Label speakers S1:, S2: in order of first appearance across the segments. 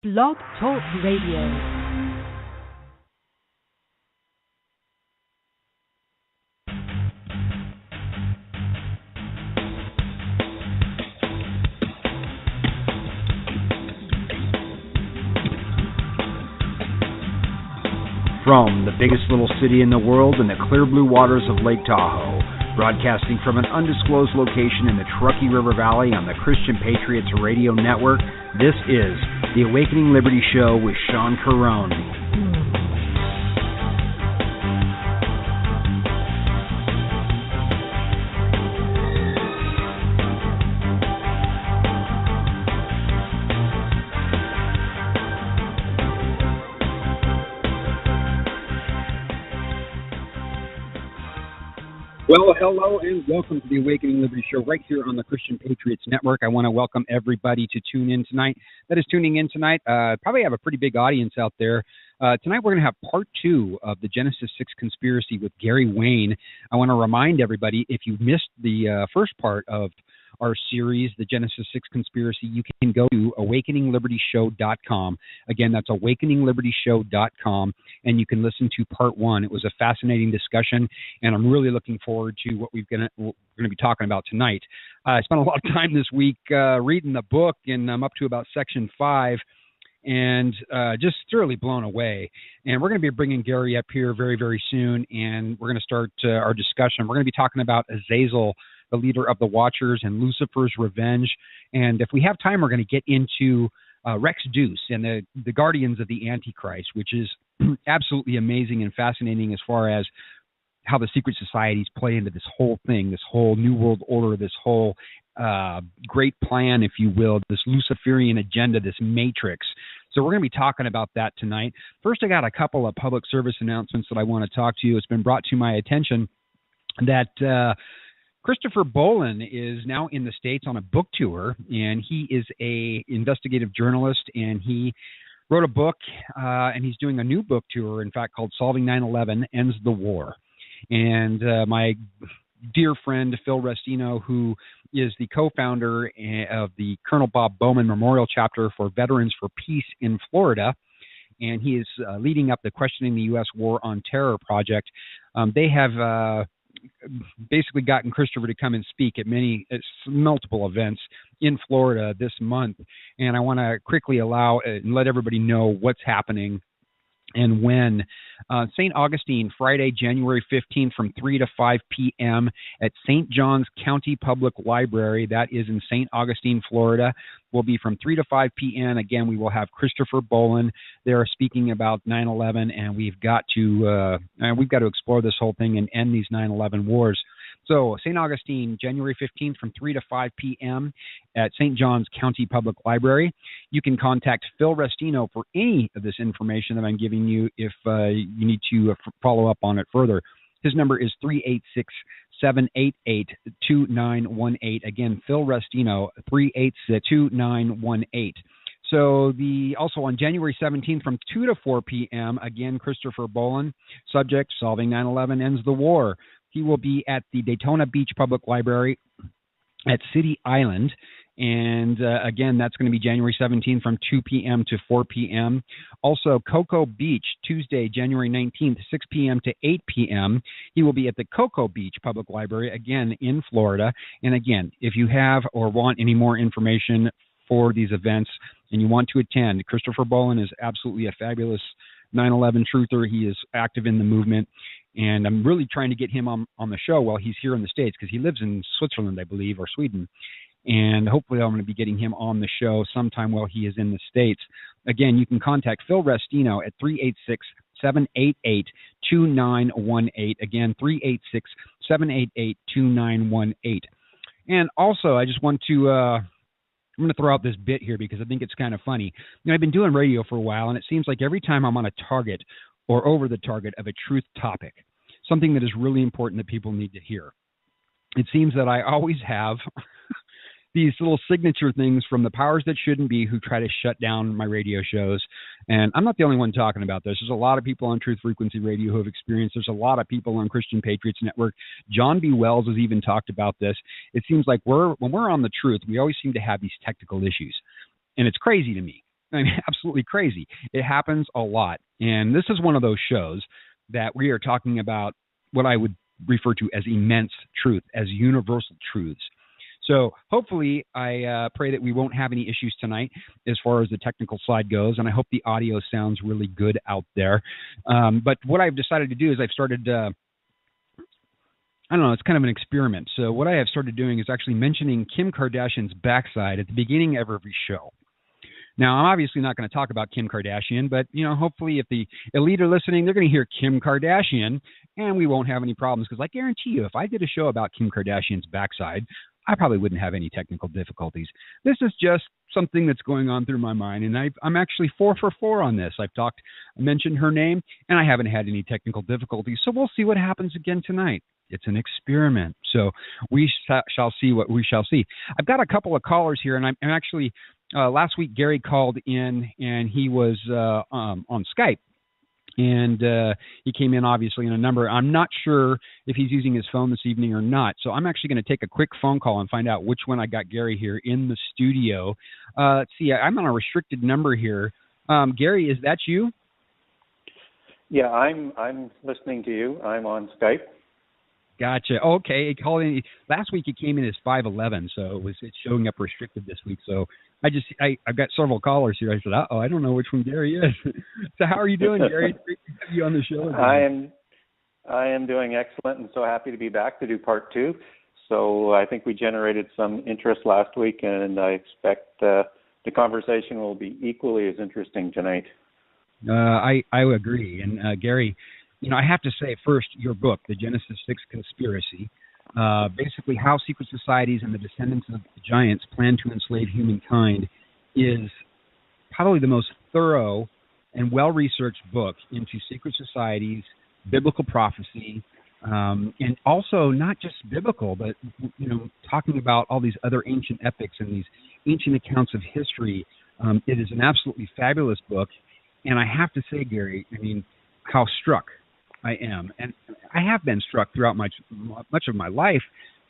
S1: Blog Talk Radio.
S2: From the biggest little city in the world in the clear blue waters of Lake Tahoe, broadcasting from an undisclosed location in the Truckee River Valley on the Christian Patriots Radio Network, this is the Awakening Liberty Show with Sean Carone. Well, hello and welcome to the Awakening Liberty Show right here on the Christian Patriots Network. I want to welcome everybody to tune in tonight. That is tuning in tonight. Probably have a pretty big audience out there. Tonight we're going to have part 2 of the Genesis 6 conspiracy with Gary Wayne. I want to remind everybody, if you missed the first part of our series, the Genesis 6 conspiracy, you can go to awakeninglibertyshow.com. Again, that's awakeninglibertyshow.com, and you can listen to part 1. It was a fascinating discussion, and I'm really looking forward to what we're going to be talking about tonight. I spent a lot of time this week reading the book, and I'm up to about section 5, and just thoroughly blown away. And we're going to be bringing Gary up here very, very soon, and we're going to start our discussion. We're going to be talking about Azazel, the leader of the Watchers, and Lucifer's revenge. And if we have time, we're going to get into Rex Deuce and the Guardians of the Antichrist, which is absolutely amazing and fascinating as far as how the secret societies play into this whole thing, this whole New World Order, this whole great plan, if you will, this Luciferian agenda, this matrix. So we're going to be talking about that tonight. First, I got a couple of public service announcements that I want to talk to you. It's been brought to my attention that Christopher Bolin is now in the States on a book tour, and he is a investigative journalist, and he wrote a book, and he's doing a new book tour, in fact, called Solving 9/11 Ends the War. And my dear friend Phil Restino, who is the co-founder of the Colonel Bob Bowman Memorial Chapter for Veterans for Peace in Florida, and he is leading up the Questioning the U.S. War on Terror project. They have basically gotten Christopher to come and speak at multiple events in Florida this month. And I want to quickly allow and let everybody know what's happening and when. St. Augustine, Friday, January 15th from 3 to 5 p.m. at St. John's County Public Library. That is in St. Augustine, Florida. Will be from 3 to 5 p.m. Again, we will have Christopher Bolin there speaking about 9/11, and we've got to explore this whole thing and end these 9/11 wars. So St. Augustine, January 15th from 3 to 5 p.m. at St. John's County Public Library. You can contact Phil Restino for any of this information that I'm giving you if you need to follow up on it further. His number is 386-788-2918. Again, Phil Restino, 386-2918. So also on January 17th from 2 to 4 p.m., again, Christopher Bolin, subject, Solving 9/11 Ends the War. He will be at the Daytona Beach Public Library at City Island. And again, that's going to be January 17th from 2 p.m. to 4 p.m. Also, Cocoa Beach, Tuesday, January 19th, 6 p.m. to 8 p.m. He will be at the Cocoa Beach Public Library, again, in Florida. And again, if you have or want any more information for these events and you want to attend, Christopher Bolin is absolutely a fabulous 9/11 truther. He is active in the movement. And I'm really trying to get him on the show while he's here in the States, because he lives in Switzerland, I believe, or Sweden. And hopefully I'm going to be getting him on the show sometime while he is in the States. Again, you can contact Phil Restino at 386-788-2918. Again, 386-788-2918. And also, I just want to I'm going to throw out this bit here because I think it's kind of funny. I've been doing radio for a while, and it seems like every time I'm on a target or over the target of a truth topic, something that is really important that people need to hear, it seems that I always have these little signature things from the powers that shouldn't be who try to shut down my radio shows. And I'm not the only one talking about this. There's a lot of people on Truth Frequency Radio who have experienced. There's a lot of people on Christian Patriots Network. John B. Wells has even talked about this. It seems like when we're on the truth, we always seem to have these technical issues. And it's crazy to me. I mean, absolutely crazy. It happens a lot. And this is one of those shows that we are talking about what I would refer to as immense truth, as universal truths. So hopefully, I pray that we won't have any issues tonight as far as the technical side goes, and I hope the audio sounds really good out there. But what I've decided to do is I've started, I don't know, it's kind of an experiment. So what I have started doing is actually mentioning Kim Kardashian's backside at the beginning of every show. Now, I'm obviously not going to talk about Kim Kardashian, but, hopefully if the elite are listening, they're going to hear Kim Kardashian, and we won't have any problems, because I guarantee you, if I did a show about Kim Kardashian's backside, I probably wouldn't have any technical difficulties. This is just something that's going on through my mind, and I'm actually 4 for 4 on this. I mentioned her name, and I haven't had any technical difficulties, so we'll see what happens again tonight. It's an experiment, so we shall see what we shall see. I've got a couple of callers here, and I'm actually, last week Gary called in, and he was on Skype. And he came in, obviously, in a number. I'm not sure if he's using his phone this evening or not. So I'm actually going to take a quick phone call and find out which one I got Gary here in the studio. Let's see. I'm on a restricted number here. Gary, is that you?
S3: Yeah, I'm listening to you. I'm on Skype.
S2: Gotcha. Okay. Last week it came in as 511, so it's showing up restricted this week. So I've got several callers here. I said, I don't know which one Gary is. So how are you doing, Gary? It's great to have you on the show again.
S3: I am doing excellent, and so happy to be back to do part 2. So I think we generated some interest last week, and I expect the conversation will be equally as interesting tonight.
S2: I agree. And Gary, I have to say first, your book, The Genesis 6 Conspiracy, basically how secret societies and the descendants of the giants plan to enslave humankind, is probably the most thorough and well-researched book into secret societies, biblical prophecy, and also not just biblical, but talking about all these other ancient epics and these ancient accounts of history. It is an absolutely fabulous book, and I have to say, Gary, how struck I am, and I have been struck throughout much of my life,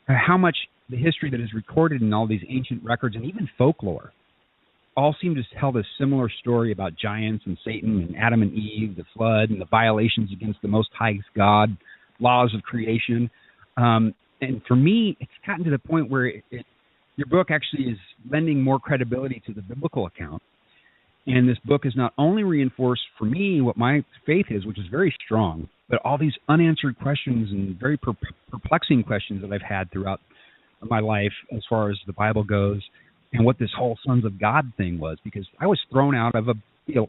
S2: how much the history that is recorded in all these ancient records and even folklore all seem to tell this similar story about giants and Satan and Adam and Eve, the flood, and the violations against the Most High God, laws of creation. And for me, it's gotten to the point where your book actually is lending more credibility to the biblical account. And this book has not only reinforced for me what my faith is, which is very strong, but all these unanswered questions and very perplexing questions that I've had throughout my life as far as the Bible goes, and what this whole Sons of God thing was, because I was thrown out of a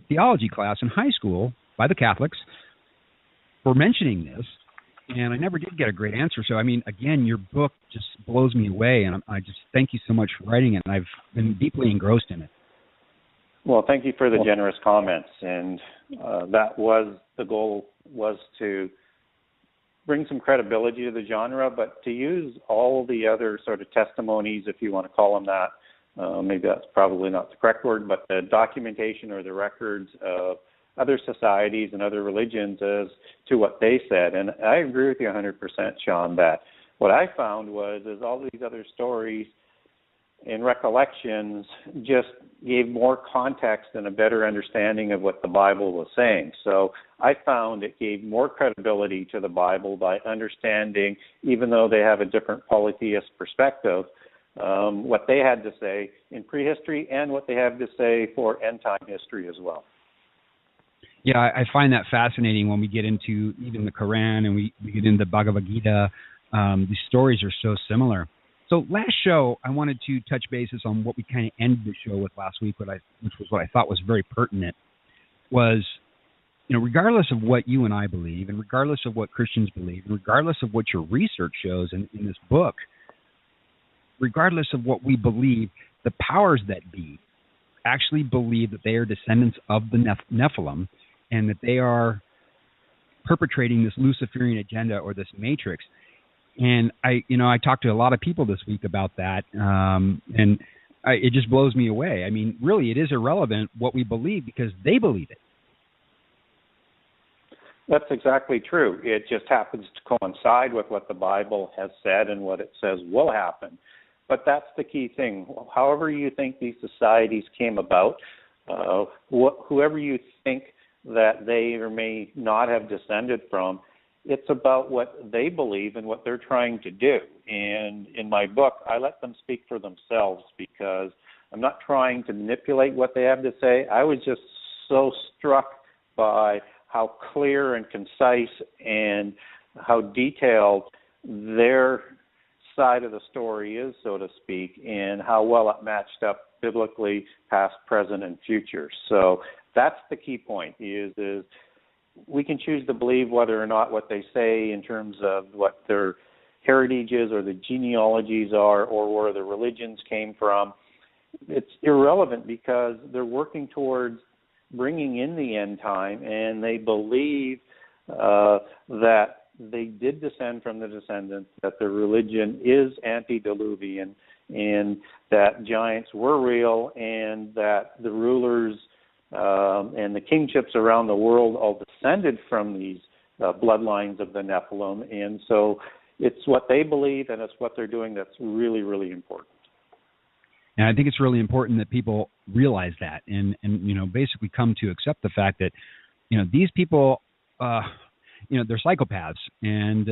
S2: theology class in high school by the Catholics for mentioning this, and I never did get a great answer. So, again, your book just blows me away, and I just thank you so much for writing it, and I've been deeply engrossed in it.
S3: Well, thank you for the generous comments, and that was the goal, was to bring some credibility to the genre, but to use all the other sort of testimonies, if you want to call them that. Maybe that's probably not the correct word, but the documentation or the records of other societies and other religions as to what they said. And I agree with you 100%, Sean, that what I found was all these other stories and recollections just gave more context and a better understanding of what the Bible was saying. So I found it gave more credibility to the Bible by understanding, even though they have a different polytheist perspective, what they had to say in prehistory and what they have to say for end-time history as well.
S2: Yeah, I find that fascinating when we get into even the Quran and we get into the Bhagavad Gita. These stories are so similar. So last show, I wanted to touch bases on what we kind of ended the show with last week, which was what I thought was very pertinent, was, regardless of what you and I believe, and regardless of what Christians believe, and regardless of what your research shows in this book, regardless of what we believe, the powers that be actually believe that they are descendants of the Nephilim and that they are perpetrating this Luciferian agenda or this matrix. And I talked to a lot of people this week about that, and it just blows me away. Really, it is irrelevant what we believe because they believe it.
S3: That's exactly true. It just happens to coincide with what the Bible has said and what it says will happen. But that's the key thing. However you think these societies came about, whoever you think that they or may not have descended from, it's about what they believe and what they're trying to do. And in my book, I let them speak for themselves because I'm not trying to manipulate what they have to say. I was just so struck by how clear and concise and how detailed their side of the story is, so to speak, and how well it matched up biblically, past, present, and future. So that's the key point, is we can choose to believe whether or not what they say in terms of what their heritage is or the genealogies are or where their religions came from. It's irrelevant because they're working towards bringing in the end time, and they believe that they did descend from the descendants, that their religion is antediluvian, and that giants were real, and that the rulers and the kingships around the world all descended from these bloodlines of the Nephilim. And so it's what they believe, and it's what they're doing that's really, really important.
S2: And I think it's really important that people realize that and basically come to accept the fact that, these people, they're psychopaths. And,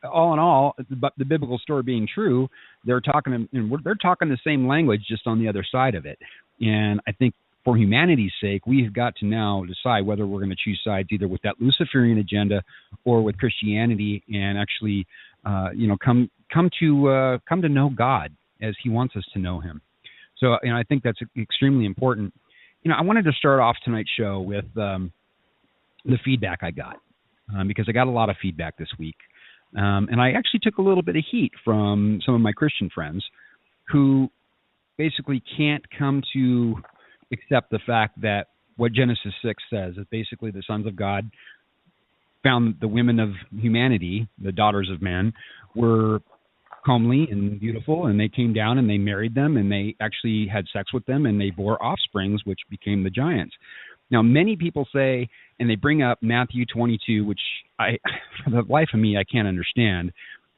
S2: all in all, but the biblical story being true, they're talking the same language, just on the other side of it. And I think for humanity's sake, we've got to now decide whether we're going to choose sides either with that Luciferian agenda or with Christianity, and actually, come to know God as He wants us to know Him. So, I think that's extremely important. I wanted to start off tonight's show with the feedback I got, because I got a lot of feedback this week. And I actually took a little bit of heat from some of my Christian friends who basically can't come to accept the fact that what Genesis 6 says, that basically the sons of God found the women of humanity, the daughters of men, were comely and beautiful, and they came down and they married them, and they actually had sex with them, and they bore offsprings, which became the giants. Now, many people say, and they bring up Matthew 22, which for the life of me, I can't understand.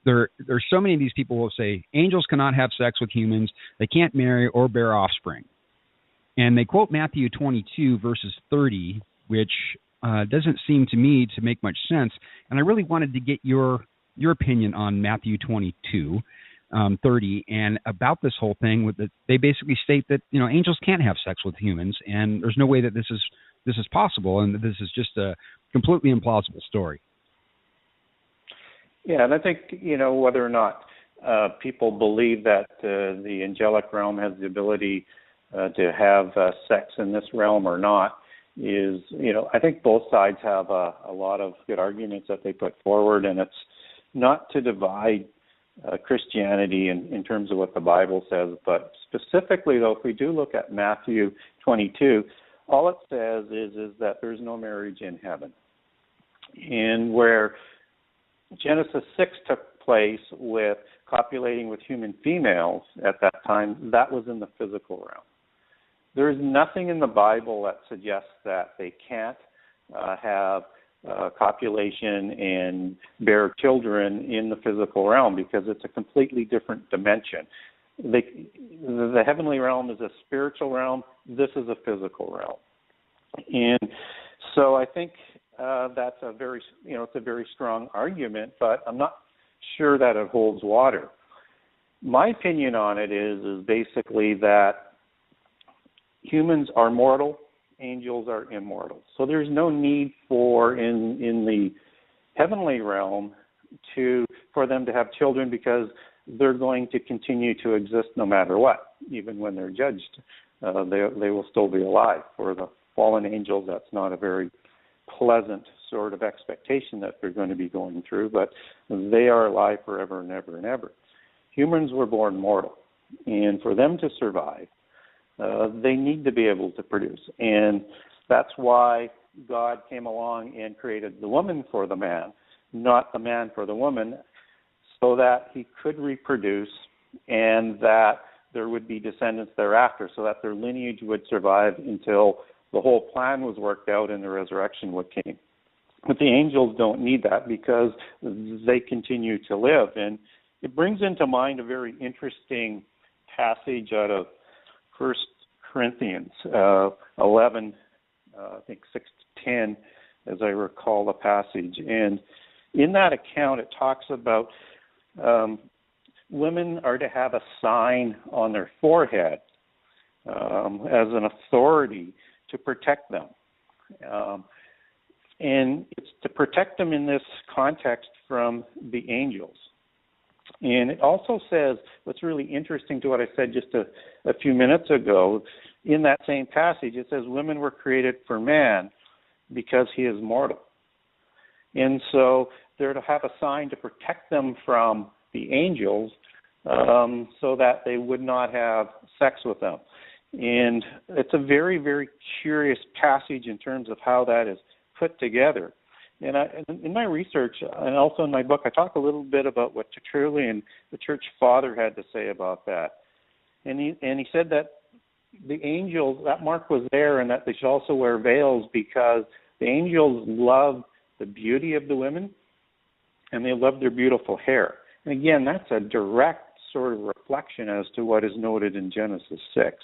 S2: There's so many of these people who say angels cannot have sex with humans, they can't marry or bear offspring. And they quote Matthew 22, verses 30, which doesn't seem to me to make much sense. And I really wanted to get your opinion on Matthew 22, 30, and about this whole thing. They basically state that angels can't have sex with humans, and there's no way that this is possible, and that this is just a completely implausible story.
S3: Yeah, and I think whether or not people believe that the angelic realm has the ability to have sex in this realm or not is, I think both sides have a lot of good arguments that they put forward, and it's not to divide Christianity in terms of what the Bible says, but specifically, though, if we do look at Matthew 22, all it says is that there's no marriage in heaven. And where Genesis 6 took place with copulating with human females at that time, that was in the physical realm. There is nothing in the Bible that suggests that they can't have copulation and bear children in the physical realm, because it's a completely different dimension. The heavenly realm is a spiritual realm. This is a physical realm. And so I think that's a very, it's a very strong argument, but I'm not sure that it holds water. My opinion on it is basically that humans are mortal, angels are immortal. So there's no need for in the heavenly realm for them to have children, because they're going to continue to exist no matter what. Even when they're judged, they will still be alive. For the fallen angels, that's not a very pleasant sort of expectation that they're going to be going through, but they are alive forever and ever and ever. Humans were born mortal, and for them to survive, they need to be able to produce. And that's why God came along and created the woman for the man, not the man for the woman, so that he could reproduce and that there would be descendants thereafter, so that their lineage would survive until the whole plan was worked out and the resurrection would came. But the angels don't need that, because they continue to live. And it brings into mind a very interesting passage out of 1 Corinthians 11, I think 6 to 10, as I recall the passage. And in that account, it talks about women are to have a sign on their forehead as an authority to protect them. And it's to protect them in this context from the angels. And it also says, what's really interesting to what I said just a few minutes ago, in that same passage, it says women were created for man because he is mortal. And so they're to have a sign to protect them from the angels so that they would not have sex with them. And it's a very, very curious passage in terms of how that is put together. And in my research and also in my book, I talk a little bit about what Tertullian, the church father, had to say about that. And he said that the angels, that mark was there, and that they should also wear veils because the angels love the beauty of the women and they love their beautiful hair. And again, that's a direct sort of reflection as to what is noted in Genesis 6.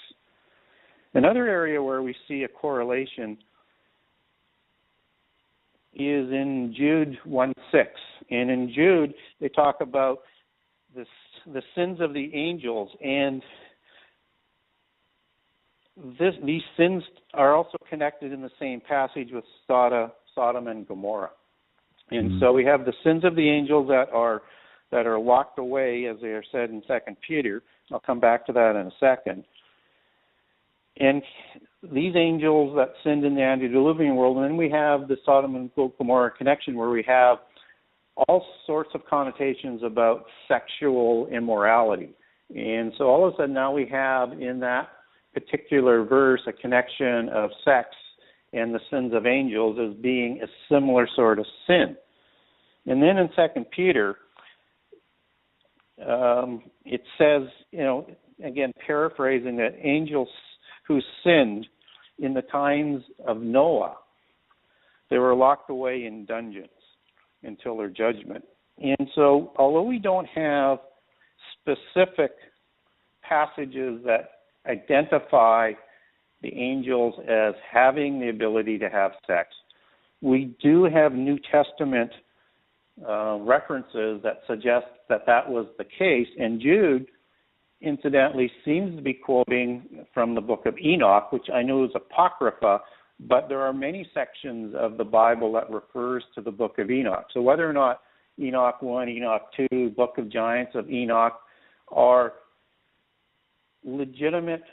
S3: Another area where we see a correlation is in Jude 1:6. And in Jude, they talk about the sins of the angels. And these sins are also connected in the same passage with Sodom and Gomorrah. And so we have the sins of the angels that are locked away, as they are said in 2 Peter. I'll come back to that in a second. And these angels that sinned in the antediluvian world, and then we have the Sodom and Gomorrah connection where we have all sorts of connotations about sexual immorality. And so all of a sudden now we have in that particular verse a connection of sex and the sins of angels as being a similar sort of sin. And then in 2 Peter, it says, again, paraphrasing, that angels who sinned in the times of Noah, they were locked away in dungeons until their judgment. And so although we don't have specific passages that identify the angels as having the ability to have sex, we do have New Testament references that suggest that was the case. And Jude, incidentally, seems to be quoting from the book of Enoch, which I know is Apocrypha, but there are many sections of the Bible that refers to the book of Enoch. So whether or not Enoch 1, Enoch 2, Book of Giants of Enoch are legitimate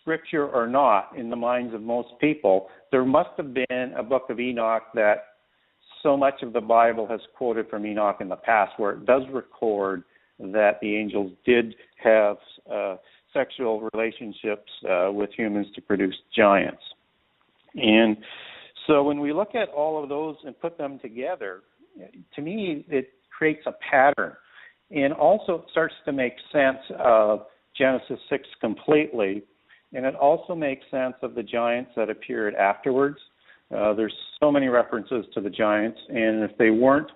S3: scripture or not in the minds of most people, there must have been a book of Enoch that so much of the Bible has quoted from Enoch in the past, where it does record that the angels did have sexual relationships with humans to produce giants. And so when we look at all of those and put them together, to me it creates a pattern. And also it starts to make sense of Genesis 6 completely. And it also makes sense of the giants that appeared afterwards. There's so many references to the giants, and if they weren't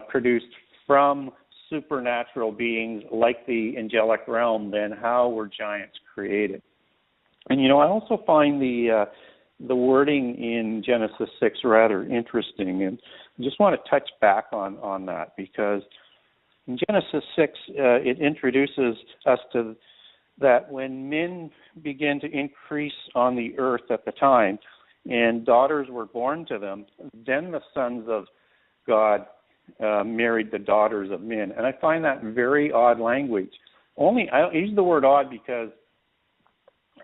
S3: produced from supernatural beings like the angelic realm, then how were giants created? And I also find the wording in Genesis 6 rather interesting, and I just want to touch back on that, because in Genesis 6 it introduces us to that when men began to increase on the earth at the time and daughters were born to them, then the sons of God married the daughters of men. And I find that very odd language. I use the word odd because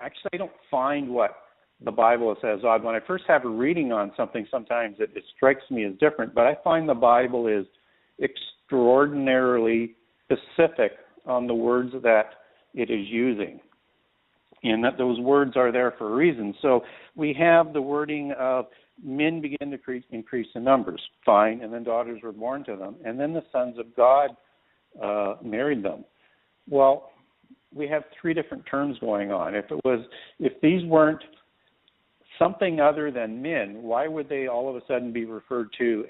S3: actually I don't find what the Bible says odd. When I first have a reading on something, sometimes it strikes me as different, but I find the Bible is extraordinarily specific on the words that it is using, and that those words are there for a reason. So we have the wording of men begin to increase in numbers, fine, and then daughters were born to them, and then the sons of God married them. Well, we have three different terms going on. If these weren't something other than men, why would they all of a sudden be referred to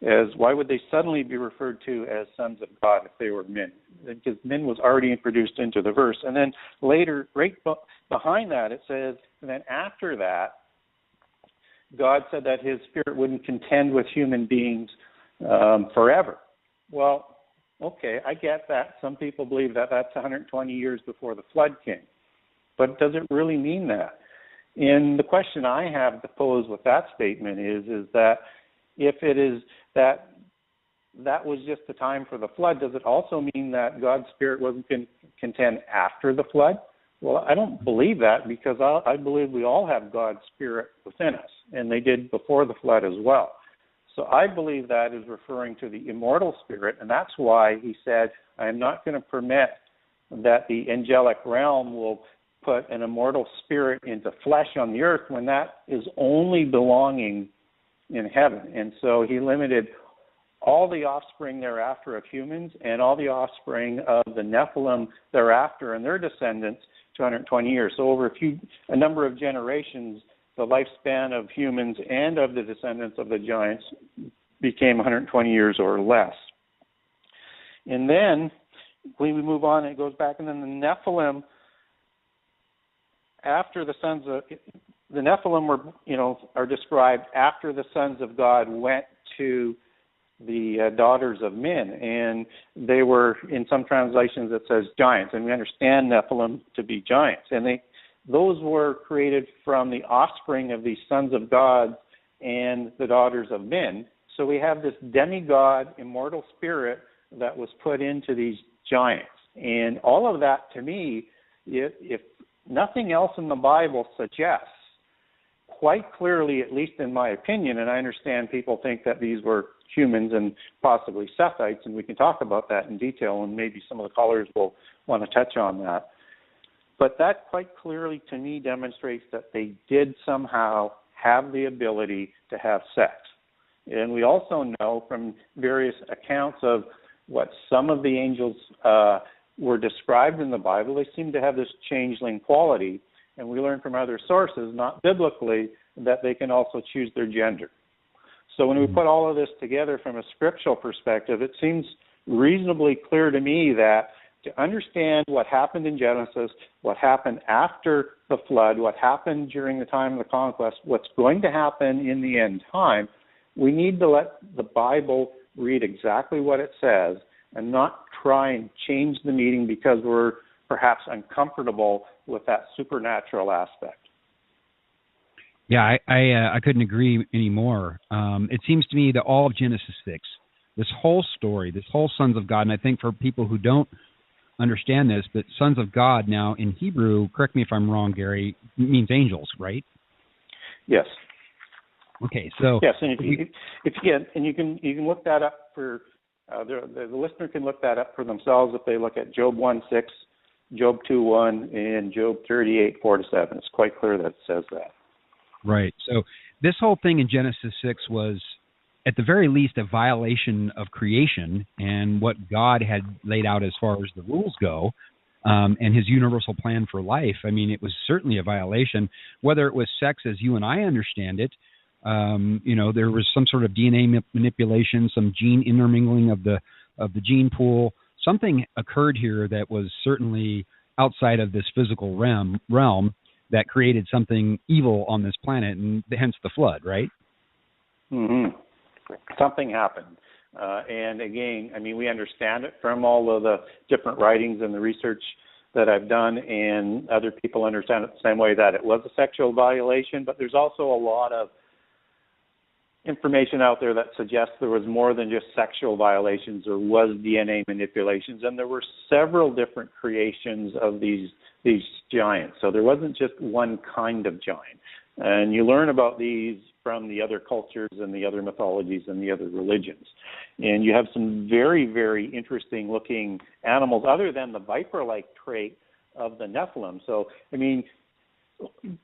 S3: as why would they suddenly be referred to as sons of God if they were men? Because men was already introduced into the verse. And then later, right behind that, it says, and then after that, God said that his spirit wouldn't contend with human beings forever. Well, okay, I get that. Some people believe that that's 120 years before the flood came. But does it really mean that? And the question I have to pose with that statement is that if it is that was just the time for the flood, does it also mean that God's spirit wasn't going to contend after the flood? Well, I don't believe that, because I believe we all have God's spirit within us, and they did before the flood as well. So I believe that is referring to the immortal spirit, and that's why he said, I am not going to permit that the angelic realm will put an immortal spirit into flesh on the earth when that is only belonging in heaven. And so he limited all the offspring thereafter of humans and all the offspring of the Nephilim thereafter and their descendants to 120 years. So over a number of generations, the lifespan of humans and of the descendants of the giants became 120 years or less. And then when we move on, it goes back, and then the Nephilim, after the Nephilim were, are described after the sons of God went to the daughters of men, and they were, in some translations it says giants, and we understand Nephilim to be giants, and those were created from the offspring of these sons of God and the daughters of men. So we have this demigod immortal spirit that was put into these giants, and all of that, to me, if nothing else in the Bible suggests quite clearly, at least in my opinion, and I understand people think that these were humans and possibly Sethites, and we can talk about that in detail, and maybe some of the callers will want to touch on that. But that quite clearly, to me, demonstrates that they did somehow have the ability to have sex. And we also know from various accounts of what some of the angels were described in the Bible, they seem to have this changeling quality. And we learn from other sources, not biblically, that they can also choose their gender. So when we put all of this together from a scriptural perspective, it seems reasonably clear to me that to understand what happened in Genesis, what happened after the flood, what happened during the time of the conquest, what's going to happen in the end time, we need to let the Bible read exactly what it says and not try and change the meaning because we're perhaps uncomfortable with that supernatural aspect.
S2: Yeah, I couldn't agree anymore. It seems to me that all of Genesis 6, this whole story, this whole sons of God, and I think for people who don't understand this, but sons of God now in Hebrew, correct me if I'm wrong, Gary, means angels, right?
S3: Yes.
S2: Okay, so
S3: yes, and you can look that up for the listener can look that up for themselves if they look at Job 1:6, Job 2:1, and Job 38:4-7. It's quite clear that it says that.
S2: Right. So this whole thing in Genesis 6 was, at the very least, a violation of creation and what God had laid out as far as the rules go, and his universal plan for life. I mean, it was certainly a violation. Whether it was sex as you and I understand it, there was some sort of DNA manipulation, some gene intermingling of the gene pool. Something occurred here that was certainly outside of this physical realm that created something evil on this planet, and hence the flood, right?
S3: Mm-hmm. Something happened. And again, I mean, we understand it from all of the different writings and the research that I've done, and other people understand it the same way, that it was a sexual violation, but there's also a lot of information out there that suggests there was more than just sexual violations. There was DNA manipulations, and there were several different creations of these giants. So there wasn't just one kind of giant. And you learn about these from the other cultures and the other mythologies and the other religions. And you have some very, very interesting looking animals other than the viper-like trait of the Nephilim. So, I mean,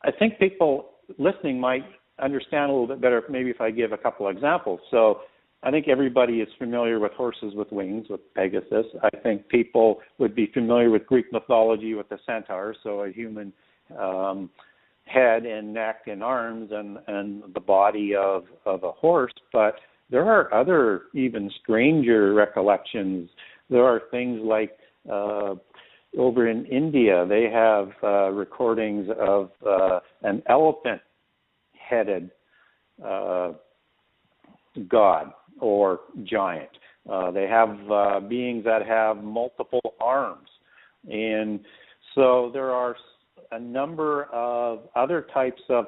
S3: I think people listening might understand a little bit better maybe if I give a couple of examples. So I think everybody is familiar with horses with wings, with Pegasus. I think people would be familiar with Greek mythology with the centaur, so a human head and neck and arms and the body of a horse. But there are other even stranger recollections. There are things like over in India, they have recordings of an elephant-headed god or giant. They have beings that have multiple arms. And so there are a number of other types of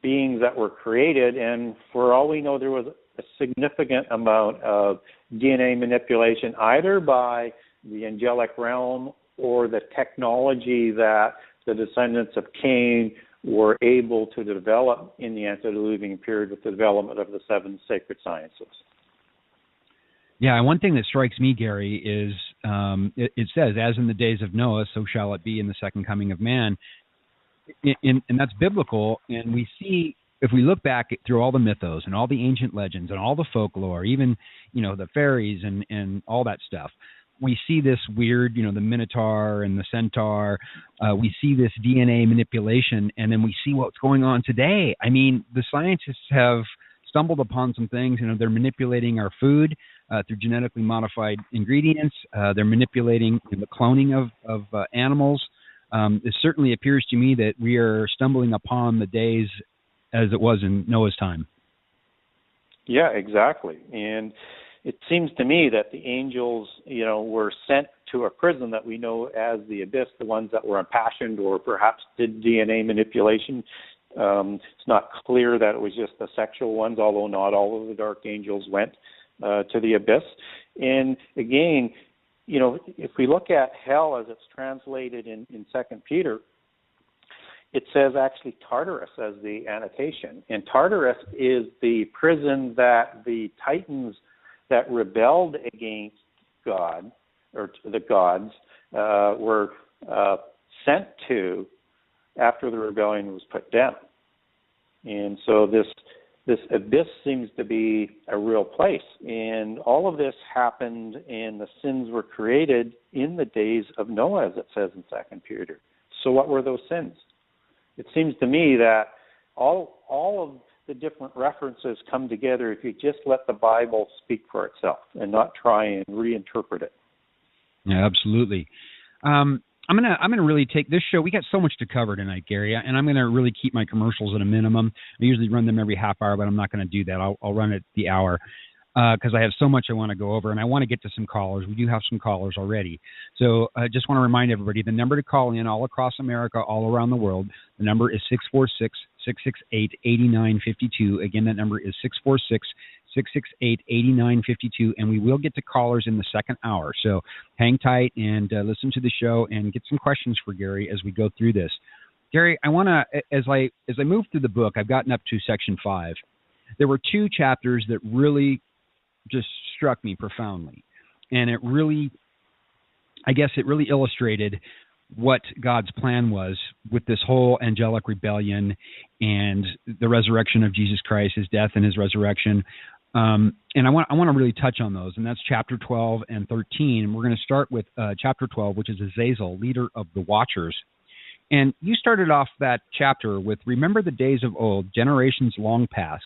S3: beings that were created, and for all we know, there was a significant amount of DNA manipulation, either by the angelic realm or the technology that the descendants of Cain were able to develop in the antediluvian period with the development of the 7 sacred sciences.
S2: Yeah, and one thing that strikes me, Gary, is it says, as in the days of Noah, so shall it be in the second coming of man. And that's biblical, and we see, if we look back through all the mythos and all the ancient legends and all the folklore, even, the fairies and all that stuff, we see this weird, the Minotaur and the Centaur. We see this DNA manipulation, and then we see what's going on today. I mean, the scientists have stumbled upon some things. They're manipulating our food through genetically modified ingredients. They're manipulating the cloning of animals. It certainly appears to me that we are stumbling upon the days as it was in Noah's time.
S3: Yeah, exactly. And it seems to me that the angels, were sent to a prison that we know as the abyss, the ones that were impassioned or perhaps did DNA manipulation. It's not clear that it was just the sexual ones, although not all of the dark angels went to the abyss. And again, if we look at hell as it's translated in 2 Peter, it says actually Tartarus as the annotation. And Tartarus is the prison that the Titans that rebelled against God, or the gods, were sent to after the rebellion was put down. And so this abyss seems to be a real place. And all of this happened, and the sins were created in the days of Noah, as it says in 2 Peter. So what were those sins? It seems to me that all of the different references come together if you just let the Bible speak for itself and not try and reinterpret it.
S2: Yeah, absolutely. I'm gonna really take this show. We got so much to cover tonight, Gary, and I'm gonna really keep my commercials at a minimum. I usually run them every half hour, but I'm not gonna do that. I'll run it the hour because I have so much I want to go over, and I want to get to some callers. We do have some callers already, so I just want to remind everybody the number to call in all across America, all around the world. The number is 646-668-8952. Again, that number is 646-668-8952, and we will get to callers in the second hour. So hang tight and listen to the show and get some questions for Gary as we go through this. Gary, I want to, as I move through the book, I've gotten up to section 5. There were 2 chapters that really just struck me profoundly, and it really illustrated what God's plan was with this whole angelic rebellion and the resurrection of Jesus Christ, his death and his resurrection. And I want to really touch on those, and that's chapter 12 and 13. And we're going to start with chapter 12, which is Azazel, leader of the Watchers. And you started off that chapter with, remember the days of old, generations long past.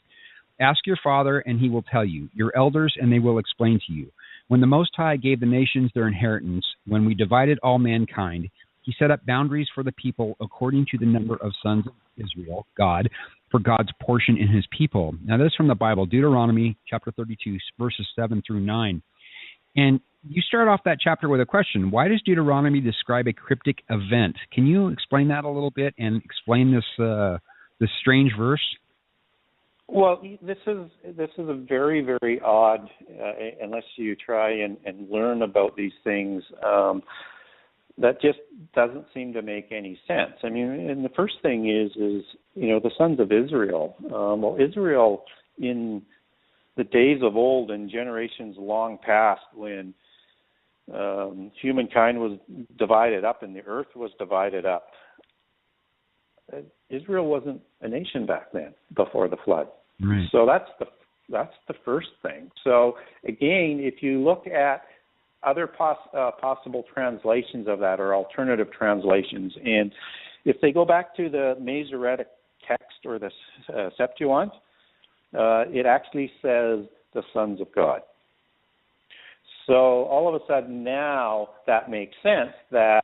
S2: Ask your father, and he will tell you, your elders, and they will explain to you. When the Most High gave the nations their inheritance, when we divided all mankind, he set up boundaries for the people according to the number of sons of Israel, God, for God's portion in his people. Now, this is from the Bible, Deuteronomy chapter 32, verses 7 through 9. And you start off that chapter with a question. Why does Deuteronomy describe a cryptic event? Can you explain that a little bit and explain this strange verse?
S3: Well, this is a very, very odd, unless you try and learn about these things, that just doesn't seem to make any sense. I mean, and the first thing is the sons of Israel. Well, Israel in the days of old and generations long past, when humankind was divided up and the earth was divided up, Israel wasn't a nation back then before the flood.
S2: Right.
S3: So that's the first thing. So again, if you look at other possible translations of that, or alternative translations, and if they go back to the Masoretic text or the Septuagint, it actually says the sons of God. So all of a sudden now that makes sense that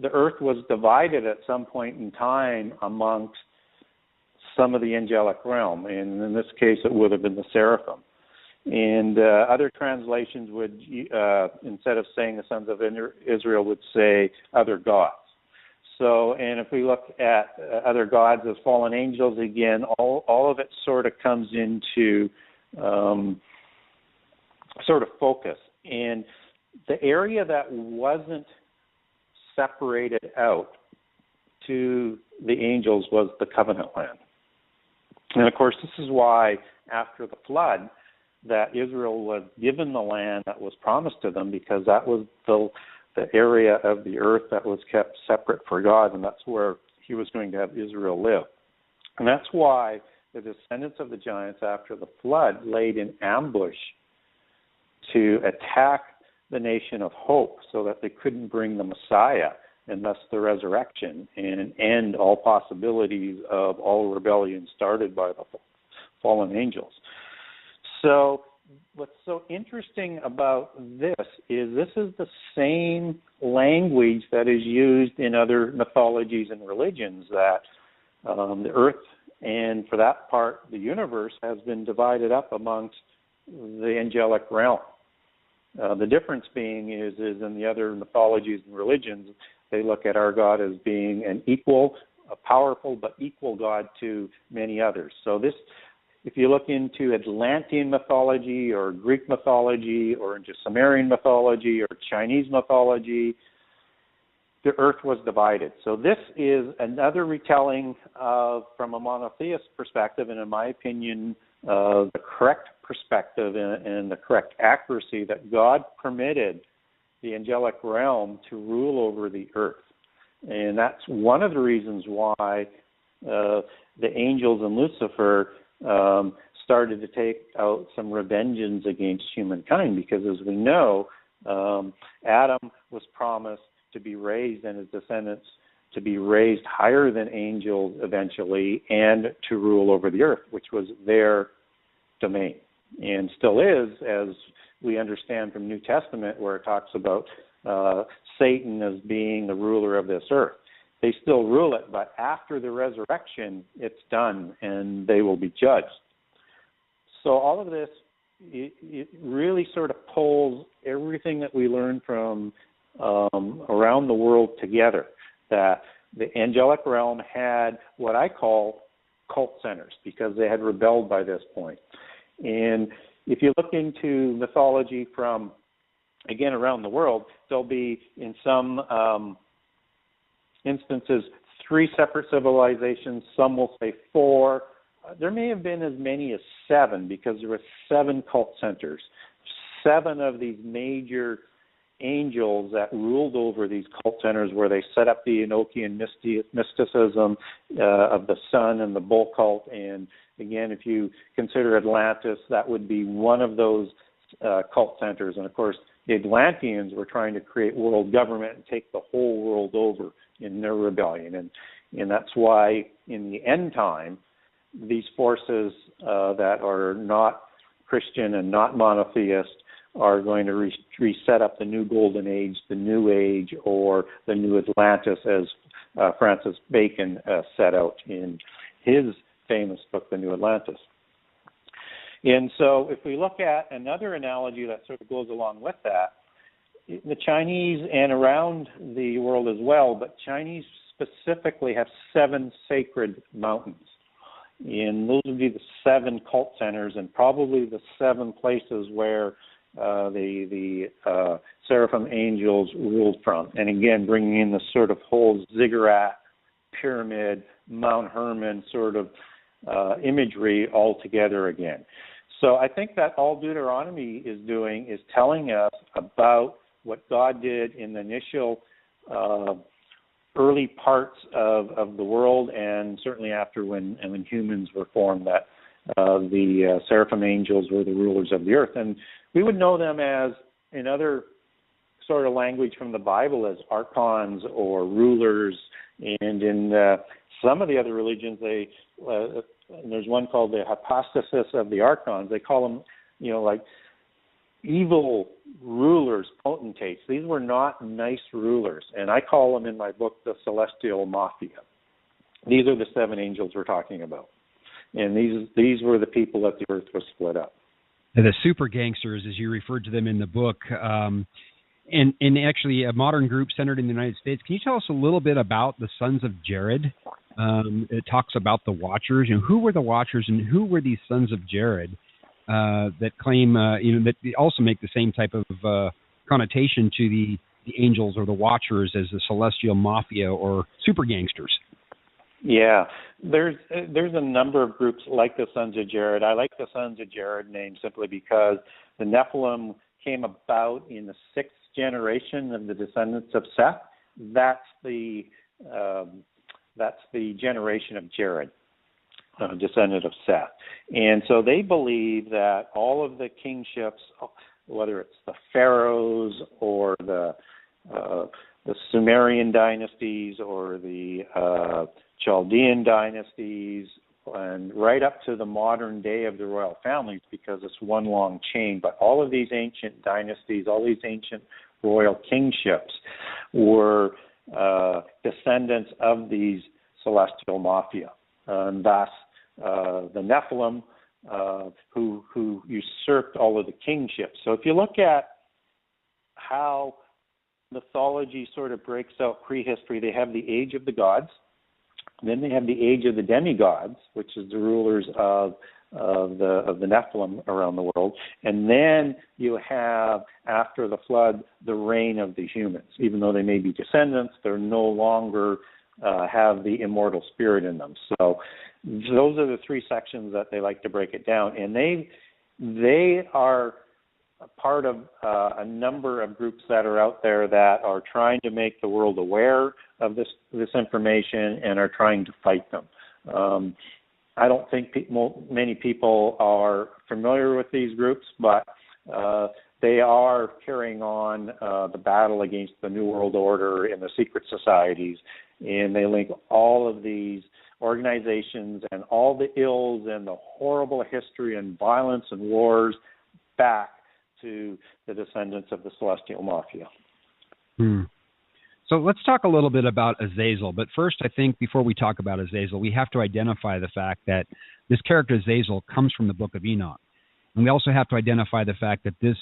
S3: the earth was divided at some point in time amongst some of the angelic realm, and in this case it would have been the seraphim. And other translations would, instead of saying the sons of Israel, would say other gods. So, and if we look at other gods as fallen angels, again, all of it sort of comes into sort of focus. And the area that wasn't separated out to the angels was the covenant land. And of course, this is why after the flood that Israel was given the land that was promised to them, because that was the area of the earth that was kept separate for God, and that's where he was going to have Israel live. And that's why the descendants of the giants after the flood laid in ambush to attack the nation of hope so that they couldn't bring the Messiah and thus the resurrection and end all possibilities of all rebellion started by the fallen angels. So what's so interesting about this is the same language that is used in other mythologies and religions, that the earth and, for that part, the universe has been divided up amongst the angelic realm. The difference being is in the other mythologies and religions, they look at our God as being a powerful but equal God to many others. So this, if you look into Atlantean mythology or Greek mythology or into Sumerian mythology or Chinese mythology, the earth was divided. So this is another retelling from a monotheist perspective, and in my opinion, the correct perspective and the correct accuracy that God permitted the angelic realm to rule over the earth. And that's one of the reasons why the angels and Lucifer started to take out some revengeance against humankind, because as we know, Adam was promised to be raised and his descendants to be raised higher than angels eventually and to rule over the earth, which was their domain and still is, as we understand from New Testament, where it talks about Satan as being the ruler of this earth. They still rule it, but after the resurrection, it's done and they will be judged. So all of this, it really sort of pulls everything that we learn from around the world together, that the angelic realm had what I call cult centers because they had rebelled by this point. And if you look into mythology from, again, around the world, there'll be, in some instances, 3 separate civilizations. Some will say 4. There may have been as many as 7, because there were 7 cult centers. 7 of these major angels that ruled over these cult centers, where they set up the Enochian mysticism of the sun and the bull cult. And again, if you consider Atlantis, that would be one of those cult centers. And of course, the Atlanteans were trying to create world government and take the whole world over in their rebellion. And that's why in the end time, these forces that are not Christian and not monotheist are going to reset up the new golden age, the new age, or the new Atlantis, as Francis Bacon set out in his famous book, The New Atlantis. And so if we look at another analogy that sort of goes along with that, the Chinese and around the world as well, but Chinese specifically have 7 sacred mountains. And those would be the 7 cult centers and probably the 7 places where the seraphim angels ruled from. And again, bringing in the sort of whole ziggurat, pyramid, Mount Hermon sort of imagery all together again. So I think that all Deuteronomy is doing is telling us about what God did in the initial early parts of the world, and certainly after when humans were formed, that the seraphim angels were the rulers of the earth. And we would know them as, in other sort of language from the Bible, as archons or rulers. And in some of the other religions, there's one called the hypostasis of the archons. They call them like evil rulers, potentates. These were not nice rulers, and I call them in my book the celestial mafia. These are the 7 angels we're talking about, and these were the people that the earth was split up.
S2: The super gangsters, as you referred to them in the book, and actually a modern group centered in the United States. Can you tell us a little bit about the Sons of Jared? It talks about the Watchers. Who were the Watchers, and who were these Sons of Jared that claim, that also make the same type of connotation to the angels or the Watchers as the celestial mafia or super gangsters?
S3: Yeah, there's a number of groups like the Sons of Jared. I like the Sons of Jared name simply because the Nephilim came about in the 6th generation of the descendants of Seth. That's the generation of Jared, descendant of Seth. And so they believe that all of the kingships, whether it's the pharaohs or the Sumerian dynasties or the Chaldean dynasties, and right up to the modern day of the royal families, because it's one long chain. But all of these ancient dynasties, all these ancient royal kingships were descendants of these celestial mafia. And thus, the Nephilim, who usurped all of the kingships. So if you look at how mythology sort of breaks out prehistory, they have the age of the gods. Then they have the age of the demigods, which is the rulers of the Nephilim around the world. And then you have, after the flood, the reign of the humans. Even though they may be descendants, they're no longer have the immortal spirit in them. So those are the 3 sections that they like to break it down. And they are a part of a number of groups that are out there that are trying to make the world aware of this information and are trying to fight them. I don't think many people are familiar with these groups, but they are carrying on the battle against the New World Order and the secret societies, and they link all of these organizations and all the ills and the horrible history and violence and wars back to the descendants of the celestial mafia.
S2: So let's talk a little bit about Azazel. But first, I think before we talk about Azazel, we have to identify the fact that this character Azazel comes from the book of Enoch. And we also have to identify the fact that this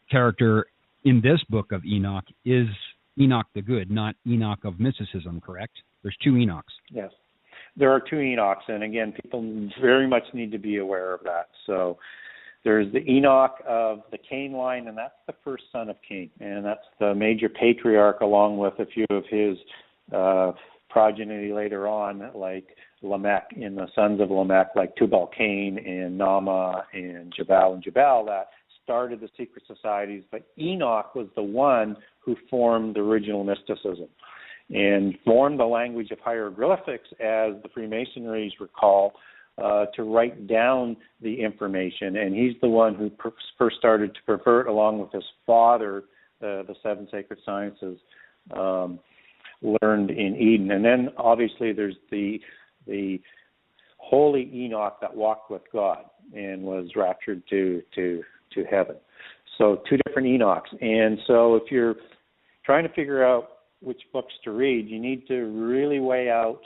S2: character in this book of Enoch is Enoch the Good, not Enoch of mysticism, correct? There's 2 Enochs.
S3: Yes. There are 2 Enochs. And again, people very much need to be aware of that. So there's the Enoch of the Cain line, and that's the first son of Cain. And that's the major patriarch, along with a few of his progeny later on, like Lamech and the sons of Lamech, like Tubal-Cain and Nama and Jabal, that started the secret societies. But Enoch was the one who formed the original mysticism and formed the language of hieroglyphics, as the Freemasonries recall, to write down the information. And he's the one who first started to pervert, along with his father, the 7 sacred sciences learned in Eden. And then obviously there's the holy Enoch that walked with God and was raptured to heaven. So 2 different Enochs. And so if you're trying to figure out which books to read, you need to really weigh out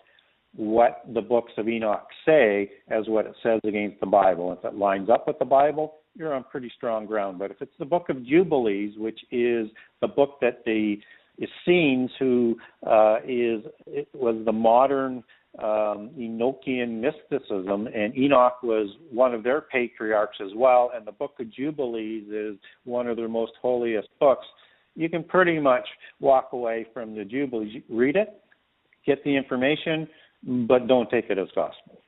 S3: what the books of Enoch say as what it says against the Bible. If it lines up with the Bible, you're on pretty strong ground. But if it's the book of Jubilees, which is the book that the Essenes, who was the modern Enochian mysticism, and Enoch was one of their patriarchs as well, and the book of Jubilees is one of their most holiest books, you can pretty much walk away from the Jubilees. Read it, get the information, but don't take it as gospel.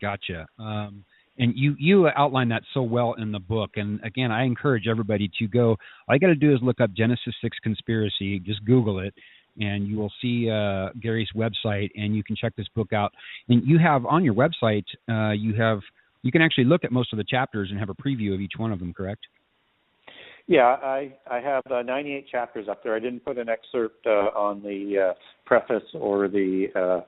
S2: Gotcha. And you outline that so well in the book. And again, I encourage everybody to go. All you got to do is look up Genesis 6 Conspiracy. Just Google it, and you will see Gary's website, and you can check this book out. And you have on your website, you can actually look at most of the chapters and have a preview of each one of them, correct?
S3: Yeah, I have 98 chapters up there. I didn't put an excerpt on the preface or the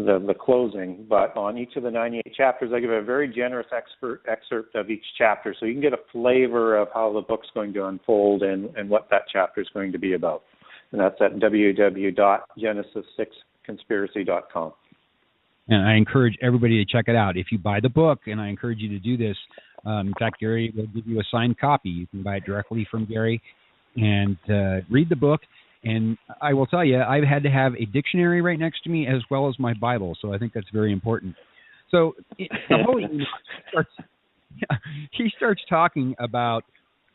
S3: the closing, but on each of the 98 chapters, I give a very generous excerpt of each chapter, so you can get a flavor of how the book's going to unfold and what that chapter is going to be about. And that's at www.genesis6conspiracy.com.
S2: And I encourage everybody to check it out. If you buy the book, and I encourage you to do this, in fact, Gary will give you a signed copy. You can buy it directly from Gary and read the book. And I will tell you, I've had to have a dictionary right next to me as well as my Bible, so I think that's very important. So the whole he starts talking about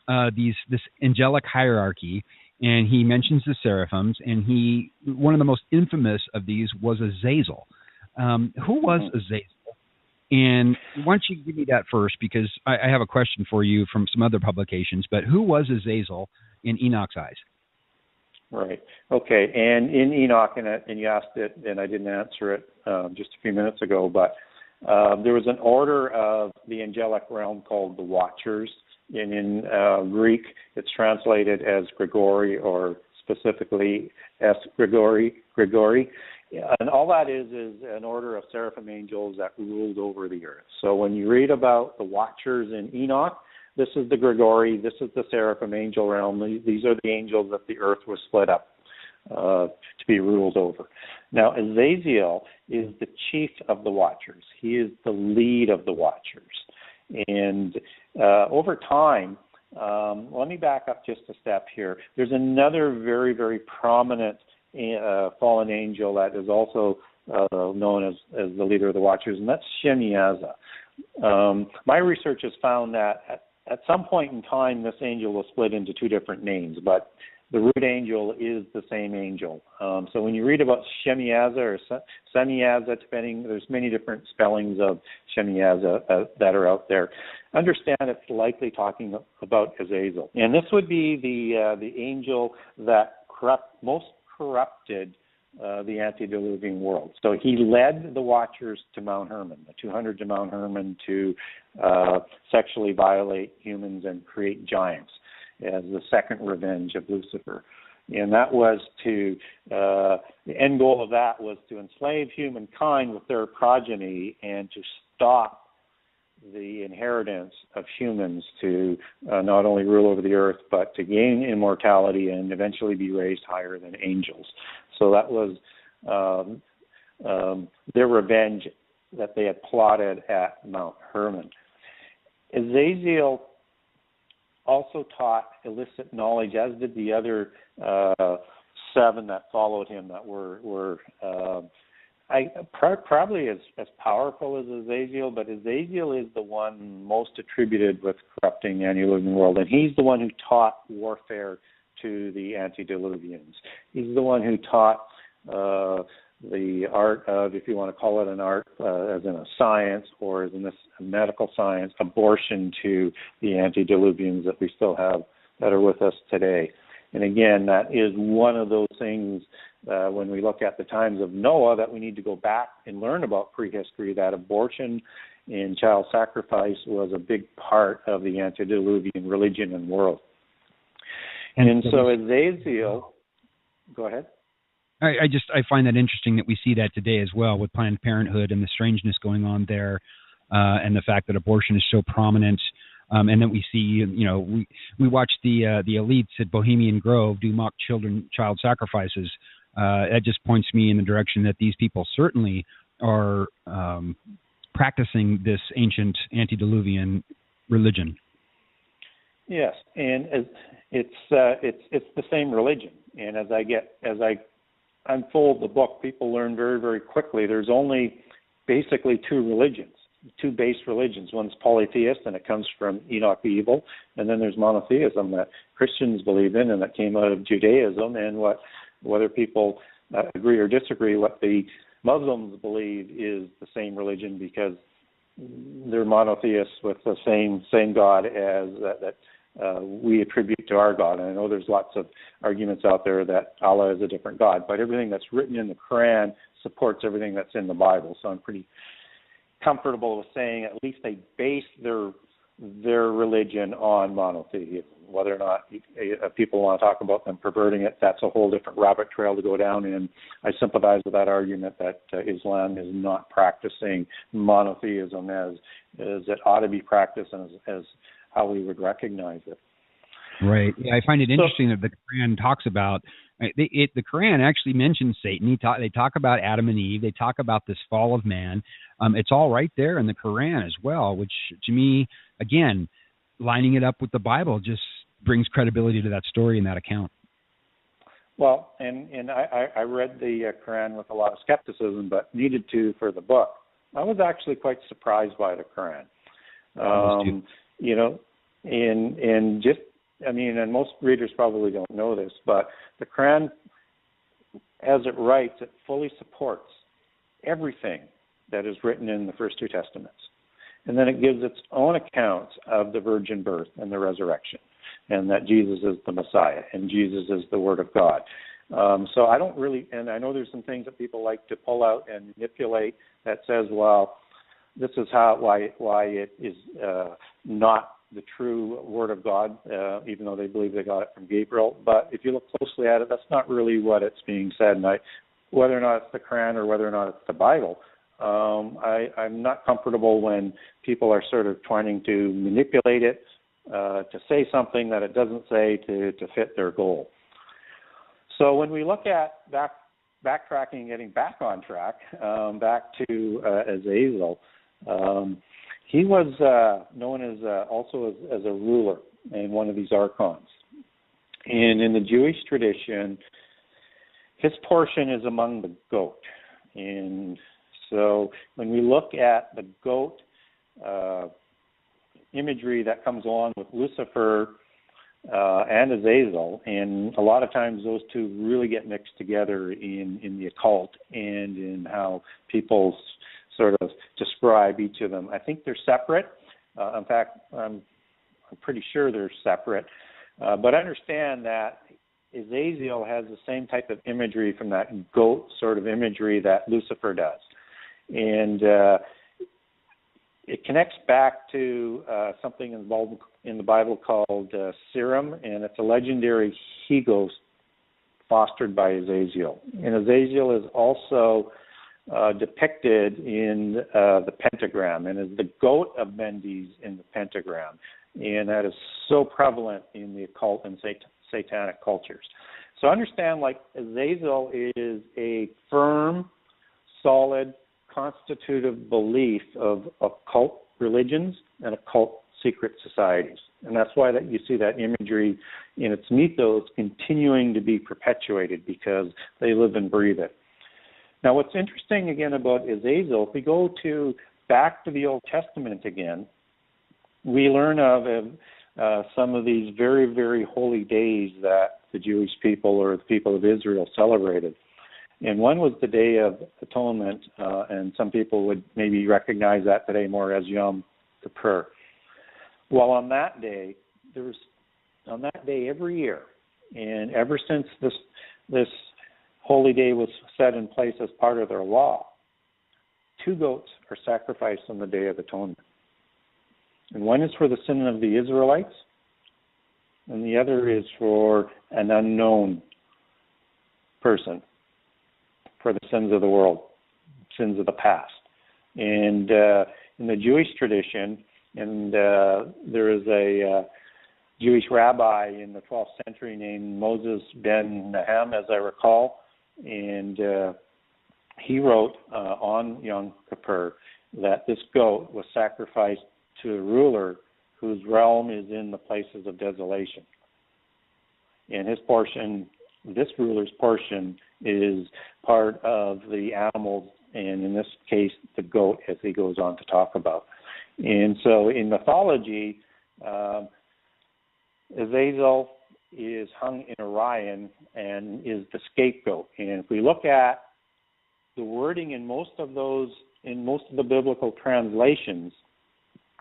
S2: this angelic hierarchy, and he mentions the seraphims, and one of the most infamous of these was Azazel. Who was Azazel? And why don't you give me that first, because I have a question for you from some other publications, but who was Azazel in Enoch's eyes?
S3: Right. Okay. And in Enoch, and you asked it, and I didn't answer it just a few minutes ago, but there was an order of the angelic realm called the Watchers. And in Greek, it's translated as Grigori, or specifically as Grigori. And all that is an order of seraphim angels that ruled over the earth. So when you read about the Watchers in Enoch, this is the Grigori, this is the seraphim angel realm. These are the angels that the earth was split up to be ruled over. Now, Azazel is the chief of the Watchers. He is the lead of the Watchers. And over time, let me back up just a step here. There's another very, very prominent fallen angel that is also known as the leader of the Watchers, and that's Shemiyaza. My research has found that at some point in time, this angel was split into two different names, but the root angel is the same angel. So when you read about Shemiyaza or Semiyaza, depending, there's many different spellings of Shemiyaza that are out there. Understand it's likely talking about Azazel. And this would be the angel that most corrupted the antediluvian world. So he led the Watchers to Mount Hermon, the 200 to Mount Hermon, to sexually violate humans and create giants as the second revenge of Lucifer. And that was the end goal of that was to enslave humankind with their progeny and to stop the inheritance of humans to not only rule over the earth, but to gain immortality and eventually be raised higher than angels. So that was their revenge that they had plotted at Mount Hermon. Azazel also taught illicit knowledge, as did the other seven that followed him that were probably as powerful as Azazel, but Azazel is the one most attributed with corrupting the antediluvian world, and he's the one who taught warfare to the antediluvians. He's the one who taught the art of, if you want to call it an art, as in a science, or as in this medical science, abortion to the antediluvians that we still have that are with us today. And again, that is one of those things when we look at the times of Noah that we need to go back and learn about prehistory, that abortion and child sacrifice was a big part of the antediluvian religion and world. And so Azazel, go ahead.
S2: I find that interesting that we see that today as well with Planned Parenthood and the strangeness going on there, and the fact that abortion is so prominent. And then we see, we watch the elites at Bohemian Grove do mock child sacrifices. That just points me in the direction that these people certainly are practicing this ancient antediluvian religion.
S3: Yes, and it's the same religion. And as I unfold the book, people learn very, very quickly. There's only basically two base religions. One's polytheist, and it comes from Enoch the Evil, and then there's monotheism that Christians believe in and that came out of Judaism, and whether people agree or disagree, what the Muslims believe is the same religion because they're monotheists with the same God as that we attribute to our God. And I know there's lots of arguments out there that Allah is a different God, but everything that's written in the Quran supports everything that's in the Bible. So I'm pretty comfortable with saying at least they base their religion on monotheism. whether or not people want to talk about them perverting it, that's a whole different rabbit trail to go down in. I sympathize with that argument that Islam is not practicing monotheism as it ought to be practiced and as how we would recognize it.
S2: Right. Yeah, I find it interesting that the Quran talks about the Quran actually mentions Satan. They talk about Adam and Eve. They talk about this fall of man. It's all right there in the Quran as well, which to me, again, lining it up with the Bible just brings credibility to that story and that account. Well, and I read the Quran with a lot of skepticism, but needed to for the book. I was actually quite surprised by the Quran. You know, and just, I mean, and most readers probably don't know this, but the Quran, as it writes, it fully supports everything that is written in the first two testaments. And then it gives its own accounts of the virgin birth and the resurrection, and that Jesus is the Messiah, and Jesus is the Word of God. So I don't really, and I know there's some things that people like to pull out and manipulate that says, well, this is why it is not the true Word of God, even though they believe they got it from Gabriel. But if you look closely at it, that's not really what it's being said. And whether or not it's the Quran or whether or not it's the Bible, I'm not comfortable when people are sort of trying to manipulate it to say something that it doesn't say to fit their goal. So when we look at backtracking, getting back on track, back to Azazel, he was known as also as a ruler in one of these archons. And in the Jewish tradition, his portion is among the goat. And so when we look at the goat imagery that comes along with Lucifer and Azazel, and a lot of times those two really get mixed together in the occult and in how people sort of describe each of them. I think they're separate. In fact, I'm pretty sure they're separate. But understand that Azazel has the same type of imagery from that goat sort of imagery that Lucifer does. And it connects back to something involved in the Bible called Serum, and it's a legendary he-ghost fostered by Azazel. And Azazel is also depicted in the pentagram, and is the goat of Mendes in the pentagram. And that is so prevalent in the occult and satanic cultures. So understand, like, Azazel is a firm, solid, constitutive belief of occult religions and occult secret societies. And that's why that you see that imagery in its mythos continuing to be perpetuated, because they live and breathe it. Now, what's interesting again about Azazel, if we go back to the Old Testament again, we learn of some of these very, very holy days that the Jewish people or the people of Israel celebrated. And one was the Day of Atonement, and some people would maybe recognize that today more as Yom Kippur. Well, on that day every year, and ever since this holy day was set in place as part of their law, 2 goats are sacrificed on the Day of Atonement. And one is for the sin of the Israelites, and the other is for an unknown person, for the sins of the world, sins of the past. And in the Jewish tradition, and there is a Jewish rabbi in the 12th century named Moses ben Nahem, as I recall, and he wrote on Yom Kippur that this goat was sacrificed to a ruler whose realm is in the places of desolation. And his portion, this ruler's portion, is part of the animals, and in this case, the goat, as he goes on to talk about. And so in mythology, Azazel is hung in Orion and is the scapegoat. And if we look at the wording in most of the biblical translations,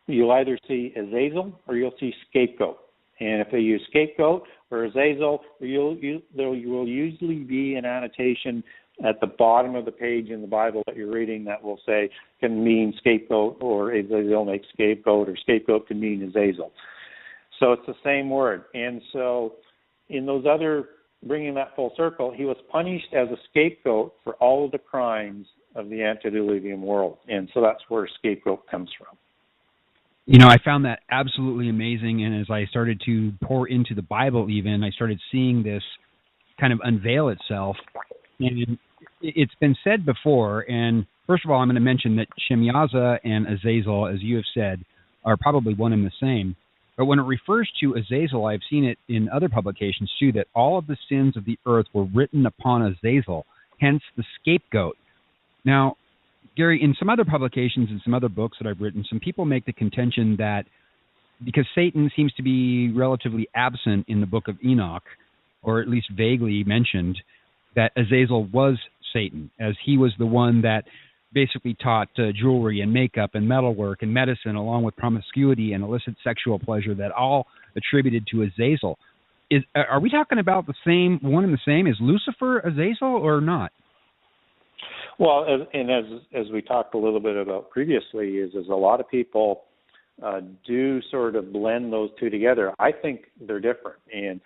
S2: you'll either see Azazel or you'll see scapegoat. And if they use scapegoat or Azazel, there will usually be an annotation at the bottom of the page in the Bible that you're reading that will say, can mean scapegoat, or Azazel makes scapegoat, or scapegoat can mean Azazel.
S3: So it's the same word. And so in those other, bringing that full circle, he was punished as a scapegoat for all of the crimes of the antediluvian world. And so that's where scapegoat comes from.
S2: You know, I found that absolutely amazing, and as I started to pour into the Bible even, I started seeing this kind of unveil itself. And it's been said before, and first of all, I'm going to mention that Shemyaza and Azazel, as you have said, are probably one and the same. But when it refers to Azazel, I've seen it in other publications too, that all of the sins of the earth were written upon Azazel, hence the scapegoat. Now, Gary, in some other publications and some other books that I've written, some people make the contention that because Satan seems to be relatively absent in the book of Enoch, or at least vaguely mentioned, that Azazel was Satan, as he was the one that basically taught jewelry and makeup and metalwork and medicine, along with promiscuity and illicit sexual pleasure, that all attributed to Azazel. Are we talking about the same one and the same? Is Lucifer Azazel or not?
S3: Well, and as we talked a little bit about previously, is a lot of people do sort of blend those two together. I think they're different, and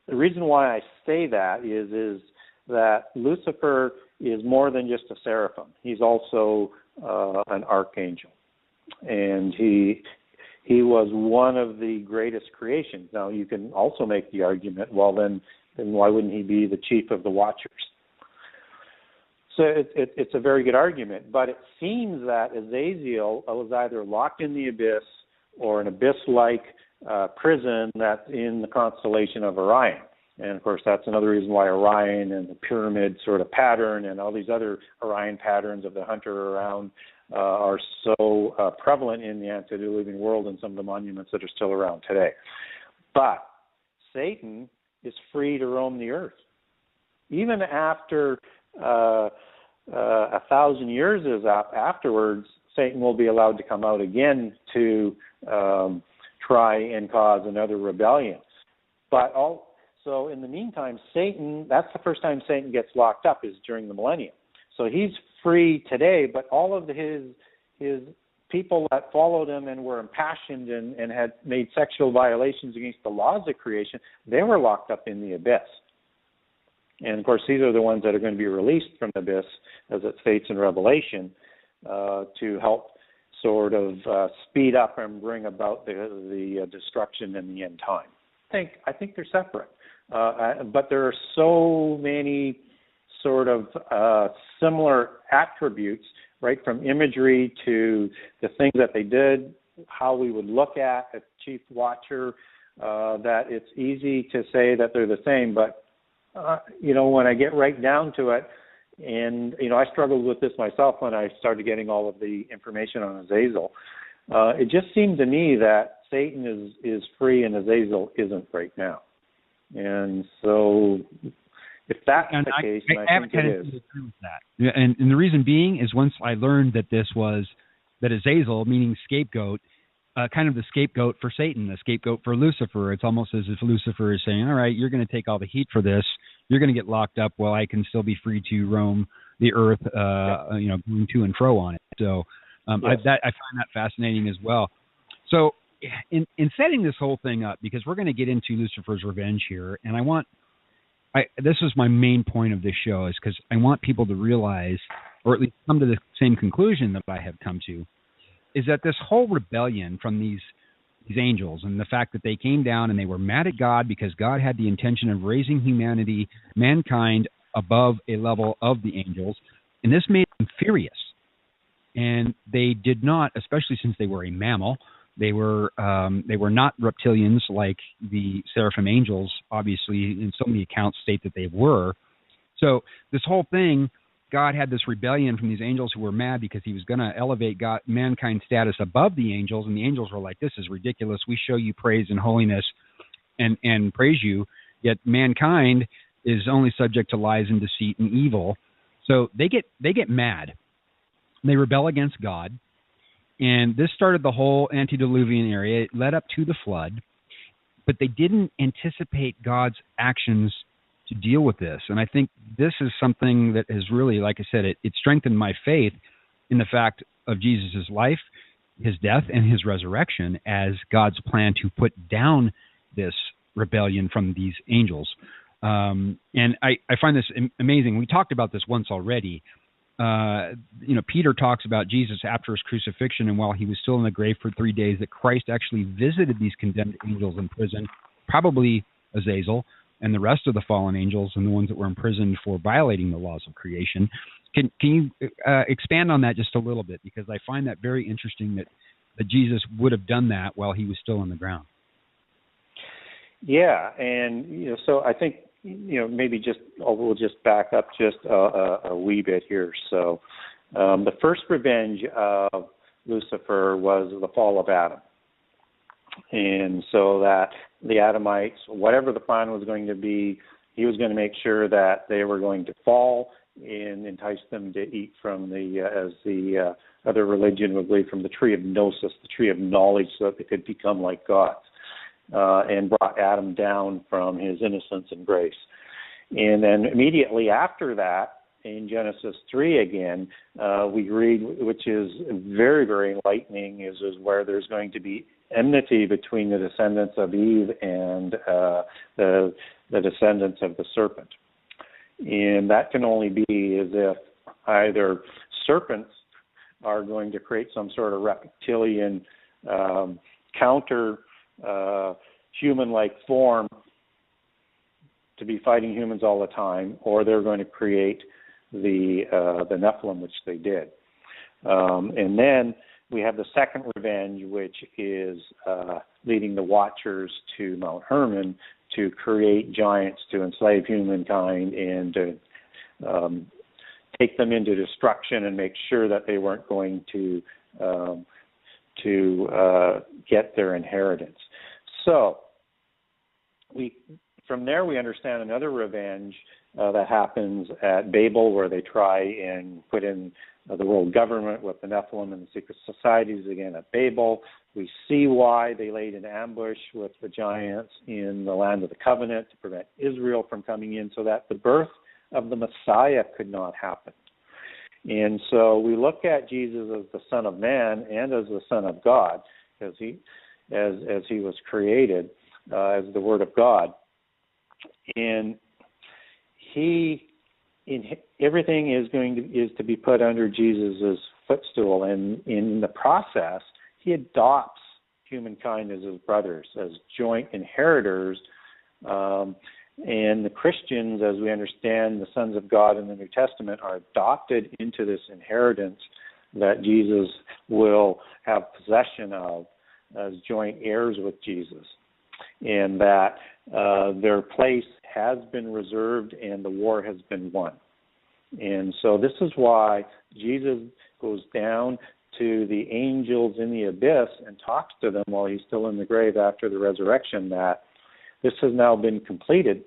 S3: the reason why I say that is that Lucifer is more than just a seraphim. He's also an archangel, and he was one of the greatest creations. Now, you can also make the argument, well, then why wouldn't he be the chief of the Watchers? So it's a very good argument, but it seems that Azazel was either locked in the abyss or an abyss-like prison that's in the constellation of Orion. And, of course, that's another reason why Orion and the pyramid sort of pattern and all these other Orion patterns of the hunter around are so prevalent in the antediluvian world and some of the monuments that are still around today. But Satan is free to roam the earth. Even after 1,000 years is up afterwards, Satan will be allowed to come out again to try and cause another rebellion. So in the meantime, Satan, that's the first time Satan gets locked up, is during the millennium. So he's free today, but all of his people that followed him and were impassioned and had made sexual violations against the laws of creation, they were locked up in the abyss. And, of course, these are the ones that are going to be released from the abyss, as it states in Revelation, to help sort of speed up and bring about the destruction in the end time. I think they're separate. But there are so many sort of similar attributes, right, from imagery to the things that they did, how we would look at a chief watcher, that it's easy to say that they're the same. But, when I get right down to it, and, I struggled with this myself when I started getting all of the information on Azazel, it just seemed to me that Satan is free and Azazel isn't right now. And so if that's the case, I think it is.
S2: That. And the reason being is once I learned that that Azazel, meaning scapegoat, kind of the scapegoat for Satan, the scapegoat for Lucifer. It's almost as if Lucifer is saying, all right, you're going to take all the heat for this. You're going to get locked up while I can still be free to roam the earth, going to and fro on it. So I find that fascinating as well. So in setting this whole thing up, because we're going to get into Lucifer's revenge here, and this is my main point of this show, is because I want people to realize, or at least come to the same conclusion that I have come to, is that this whole rebellion from these angels, and the fact that they came down and they were mad at God because God had the intention of raising mankind above a level of the angels, and this made them furious. And they did not, especially since they were a mammal, they were not reptilians like the seraphim angels, obviously, in so many accounts state that they were. So this whole thing, God had this rebellion from these angels who were mad because he was going to elevate mankind's status above the angels, and the angels were like, this is ridiculous. We show you praise and holiness and praise you, yet mankind is only subject to lies and deceit and evil. So they get mad. They rebel against God, and this started the whole antediluvian area. It led up to the flood, but they didn't anticipate God's actions to deal with this. And I think this is something that has really, like I said, it strengthened my faith in the fact of Jesus' life his death and his resurrection as God's plan to put down this rebellion from these angels. And I find this amazing. We talked about this once already. Peter talks about Jesus after his crucifixion and while he was still in the grave for 3 days, that Christ actually visited these condemned angels in prison, probably Azazel and the rest of the fallen angels and the ones that were imprisoned for violating the laws of creation. Can you expand on that just a little bit? Because I find that very interesting that Jesus would have done that while he was still on the ground.
S3: Yeah, and so I think maybe we'll just back up just a wee bit here. So the first revenge of Lucifer was the fall of Adam, and so that the Adamites, whatever the plan was going to be, he was going to make sure that they were going to fall and entice them to eat from as the other religion would believe, from the tree of gnosis, the tree of knowledge, so that they could become like gods, and brought Adam down from his innocence and grace. And then immediately after that, in Genesis 3 again, we read, which is very, very enlightening, is where there's going to be enmity between the descendants of Eve and the descendants of the serpent. And that can only be as if either serpents are going to create some sort of reptilian counter human-like form to be fighting humans all the time, or they're going to create the Nephilim, which they did. And then we have the second revenge, which is leading the Watchers to Mount Hermon to create giants to enslave humankind and to take them into destruction and make sure that they weren't going to get their inheritance. So from there we understand another revenge that happens at Babel, where they try and put in the world government with the Nephilim and the secret societies again at Babel. We see why they laid an ambush with the giants in the land of the covenant to prevent Israel from coming in, so that the birth of the Messiah could not happen. And so we look at Jesus as the Son of Man and as the Son of God, as he was created as the Word of God, and everything is to be put under Jesus' footstool, and in the process, he adopts humankind as his brothers, as joint inheritors. And the Christians, as we understand, the sons of God in the New Testament, are adopted into this inheritance that Jesus will have possession of as joint heirs with Jesus, and that their place has been reserved and the war has been won. And so this is why Jesus goes down to the angels in the abyss and talks to them while he's still in the grave after the resurrection, that this has now been completed,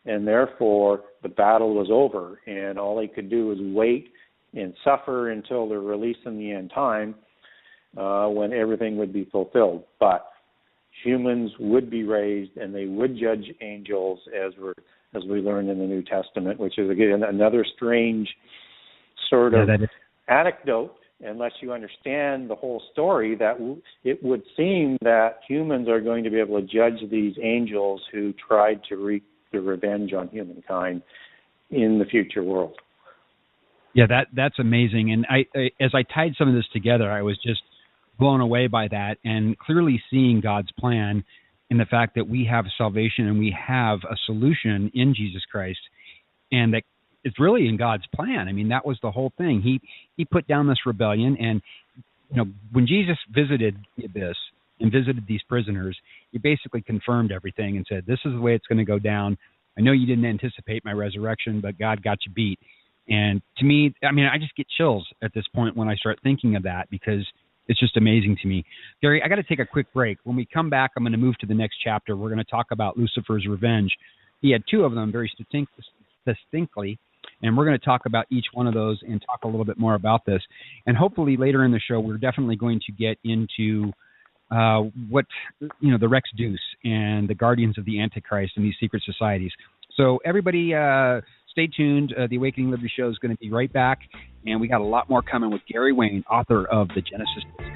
S3: and therefore the battle was over, and all he could do was wait and suffer until the release in the end time, when everything would be fulfilled. But humans would be raised, and they would judge angels, as we learned in the New Testament, which is, again, another strange sort of anecdote, unless you understand the whole story, that it would seem that humans are going to be able to judge these angels who tried to wreak the revenge on humankind in the future world.
S2: Yeah, that's amazing. And I as I tied some of this together, I was just blown away by that, and clearly seeing God's plan in the fact that we have salvation and we have a solution in Jesus Christ, and that it's really in God's plan. I mean, that was the whole thing. He put down this rebellion, and when Jesus visited the abyss and visited these prisoners, he basically confirmed everything and said, this is the way it's going to go down. I know you didn't anticipate my resurrection, but God got you beat. And to me, I mean, I just get chills at this point when I start thinking of that, because it's just amazing to me. Gary, I got to take a quick break. When we come back, I'm going to move to the next chapter. We're going to talk about Lucifer's revenge. He had two of them very distinctly, and we're going to talk about each one of those and talk a little bit more about this. And hopefully later in the show, we're definitely going to get into the Rex Deuce and the Guardians of the Antichrist and these secret societies. So everybody stay tuned. The Awakening Liberty Show is going to be right back. And we got a lot more coming with Gary Wayne, author of the Genesis Discs.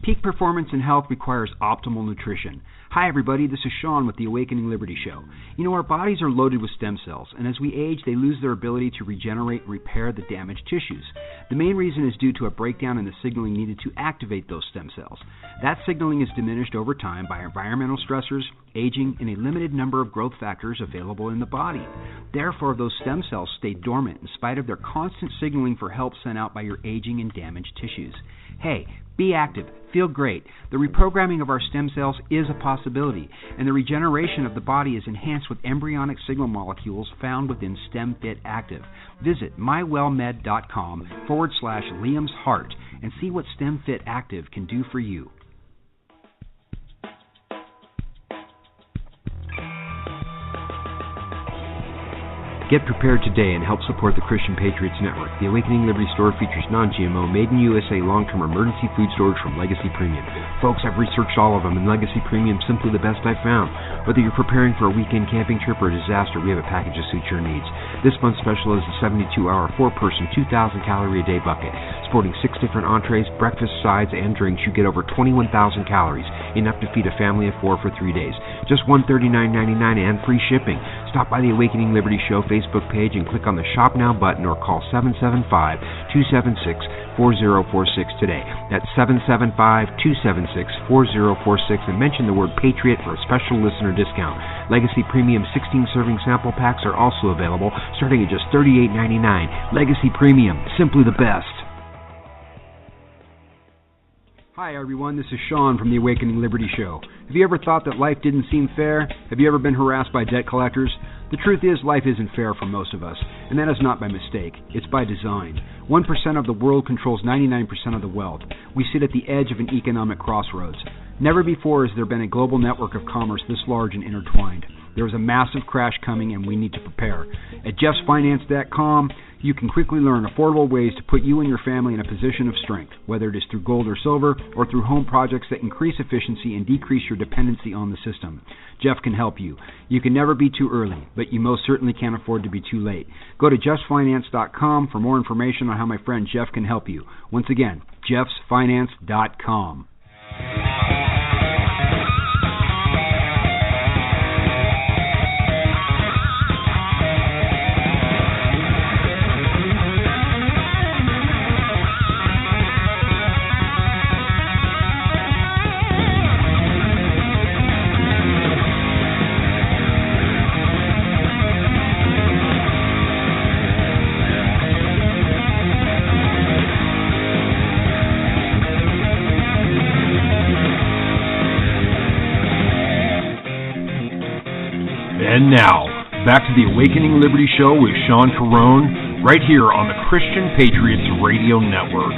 S4: Peak performance and health requires optimal nutrition. Hi everybody, this is Sean with the Awakening Liberty Show. You know, our bodies are loaded with stem cells, and as we age, they lose their ability to regenerate and repair the damaged tissues. The main reason is due to a breakdown in the signaling needed to activate those stem cells. That signaling is diminished over time by environmental stressors, aging, and a limited number of growth factors available in the body. Therefore, those stem cells stay dormant in spite of their constant signaling for help sent out by your aging and damaged tissues. Hey, be active, feel great. The reprogramming of our stem cells is a possibility, and the regeneration of the body is enhanced with embryonic signal molecules found within StemFit Active. Visit mywellmed.com/Liam's Heart and see what StemFit Active can do for you. Get prepared today and help support the Christian Patriots Network. The Awakening Liberty Store features non-GMO, made-in-USA long-term emergency food storage from Legacy Premium. Folks, I've researched all of them, and Legacy Premium is simply the best I've found. Whether you're preparing for a weekend camping trip or a disaster, we have a package to suit your needs. This month's special is a 72-hour, 4-person, 2,000-calorie-a-day bucket. Sporting 6 different entrees, breakfast, sides, and drinks, you get over 21,000 calories, enough to feed a family of 4 for 3 days. Just $139.99 and free shipping. Stop by the Awakening Liberty Show Facebook page and click on the Shop Now button or call 775-276-4046 today. That's 775-276-4046 and mention the word Patriot for a special listener discount. Legacy Premium 16-serving sample packs are also available, starting at just $38.99. Legacy Premium, simply the best. Hi everyone, this is Sean from the Awakening Liberty Show. Have you ever thought that life didn't seem fair? Have you ever been harassed by debt collectors? The truth is, life isn't fair for most of us, and that is not by mistake. It's by design. 1% of the world controls 99% of the wealth. We sit at the edge of an economic crossroads. Never before has there been a global network of commerce this large and intertwined. There is a massive crash coming, and we need to prepare. At jeffsfinance.com, you can quickly learn affordable ways to put you and your family in a position of strength, whether it is through gold or silver or through home projects that increase efficiency and decrease your dependency on the system. Jeff can help you. You can never be too early, but you most certainly can't afford to be too late. Go to jeffsfinance.com for more information on how my friend Jeff can help you. Once again, jeffsfinance.com.
S5: And now, back to the Awakening Liberty Show with Sean Carone, right here on the Christian Patriots Radio Network.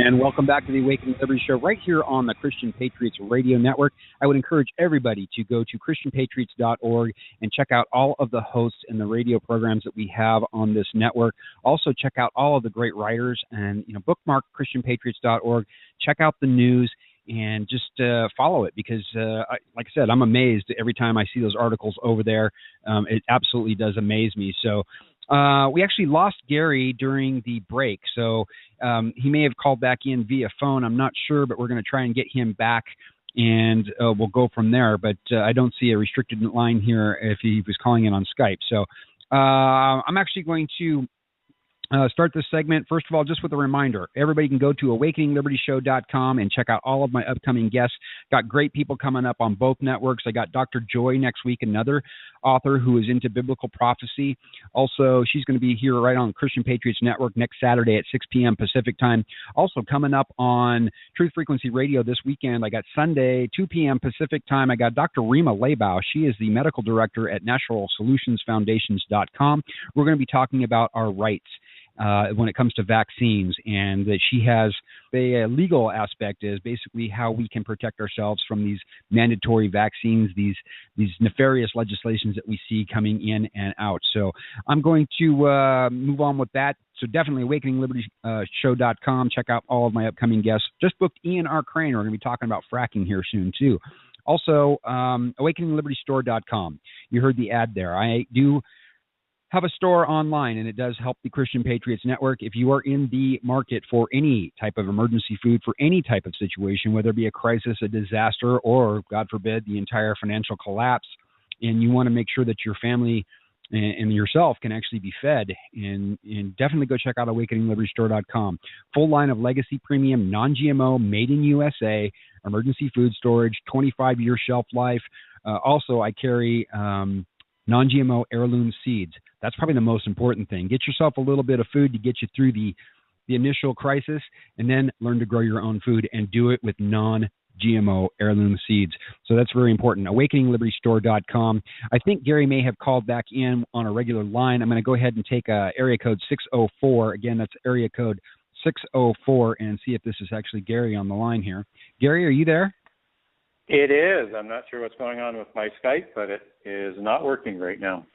S2: And welcome back to the Awakening Liberty Show right here on the Christian Patriots Radio Network. I would encourage everybody to go to ChristianPatriots.org and check out all of the hosts and the radio programs that we have on this network. Also, check out all of the great writers and bookmark ChristianPatriots.org. Check out the news and just follow it because, like I said, I'm amazed every time I see those articles over there. It absolutely does amaze me. So we actually lost Gary during the break, so he may have called back in via phone. I'm not sure, but we're going to try and get him back, and we'll go from there. But I don't see a restricted line here if he was calling in on Skype. So I'm actually going to start this segment, first of all, just with a reminder. Everybody can go to awakeningliberdyshow.com and check out all of my upcoming guests. Got great people coming up on both networks. I got Dr. Joy next week, another author who is into biblical prophecy. Also, she's going to be here right on Christian Patriots Network next Saturday at 6 p.m. Pacific time. Also coming up on Truth Frequency Radio this weekend, I got Sunday, 2 p.m. Pacific time. I got Dr. Rima Leibau. She is the medical director at naturalsolutionsfoundations.com. We're going to be talking about our rights when it comes to vaccines, and that she has a legal aspect is basically how we can protect ourselves from these mandatory vaccines, these nefarious legislations that we see coming in and out. So I'm going to move on with that. So definitely awakeningliberdyshow.com. Check out all of my upcoming guests. Just booked Ian R. Crane. We're going to be talking about fracking here soon too. Also, awakeningliberdystore.com. You heard the ad there. I do have a store online, and it does help the Christian Patriots Network. If you are in the market for any type of emergency food, for any type of situation, whether it be a crisis, a disaster, or, God forbid, the entire financial collapse, and you want to make sure that your family and yourself can actually be fed, and definitely go check out awakeningliberdystore.com. Full line of legacy premium, non-GMO, made in USA, emergency food storage, 25-year shelf life. Also, I carry non-GMO heirloom seeds. That's probably the most important thing. Get yourself a little bit of food to get you through the initial crisis, and then learn to grow your own food and do it with non-GMO heirloom seeds. So that's very important. AwakeningLibertyStore.com. I think Gary may have called back in on a regular line. I'm going to go ahead and take area code 604. Again, that's area code 604, and see if this is actually Gary on the line here. Gary, are you there?
S3: It is. I'm not sure what's going on with my Skype, but it is not working right now.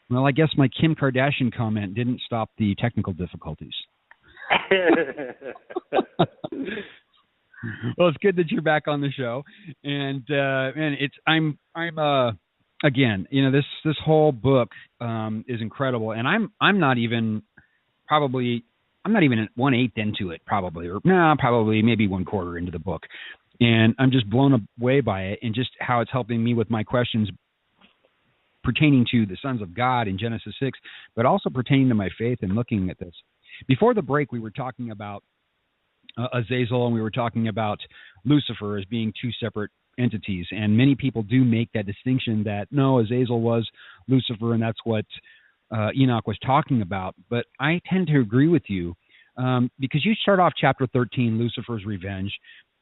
S2: Well, I guess my Kim Kardashian comment didn't stop the technical difficulties. Well, it's good that you're back on the show, and I'm again, this whole book is incredible, and I'm not even at 1/8 into it, probably maybe 1/4 into the book. And I'm just blown away by it, and just how it's helping me with my questions pertaining to the sons of God in Genesis 6, but also pertaining to my faith and looking at this. Before the break, we were talking about Azazel, and we were talking about Lucifer as being two separate entities. And many people do make that distinction that, no, Azazel was Lucifer, and that's what Enoch was talking about. But I tend to agree with you, because you start off chapter 13, Lucifer's revenge.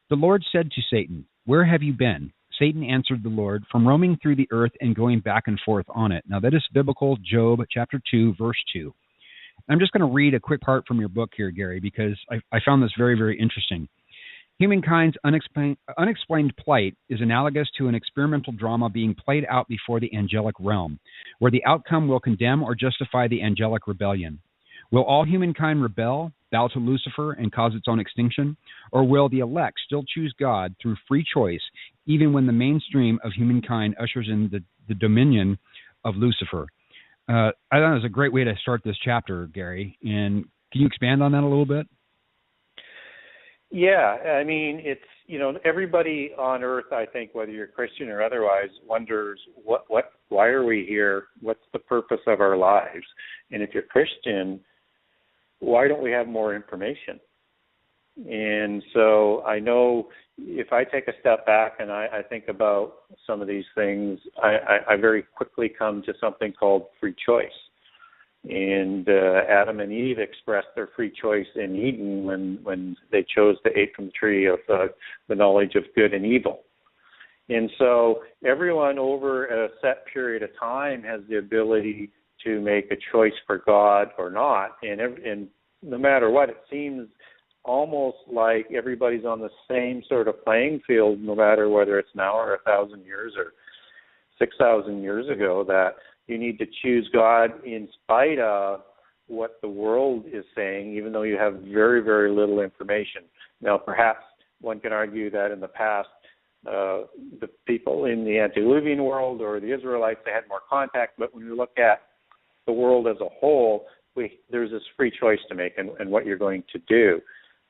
S2: The Lord said to Satan, "Where have you been?" Satan answered the Lord, "From roaming through the earth and going back and forth on it." Now that is biblical, Job chapter 2, verse 2. I'm just going to read a quick part from your book here, Gary, because I found this very, very interesting. Humankind's unexplained plight is analogous to an experimental drama being played out before the angelic realm, where the outcome will condemn or justify the angelic rebellion. Will all humankind rebel, bow to Lucifer, and cause its own extinction? Or will the elect still choose God through free choice, even when the mainstream of humankind ushers in the dominion of Lucifer? I thought it was a great way to start this chapter, Gary. And can you expand on that a little bit?
S3: Yeah, I mean, it's, everybody on earth, I think, whether you're Christian or otherwise, wonders why are we here? What's the purpose of our lives? And if you're Christian, why don't we have more information? And so I know if I take a step back and I think about some of these things, I very quickly come to something called free choice. And Adam and Eve expressed their free choice in Eden when they chose to eat from the tree of the knowledge of good and evil. And so everyone over a set period of time has the ability to make a choice for God or not. And no matter what, it seems almost like everybody's on the same sort of playing field, no matter whether it's now or 1,000 years or 6,000 years ago, that you need to choose God in spite of what the world is saying, even though you have very, very little information. Now, perhaps one can argue that in the past, the people in the antediluvian world or the Israelites, they had more contact, but when you look at the world as a whole, there's this free choice to make and what you're going to do.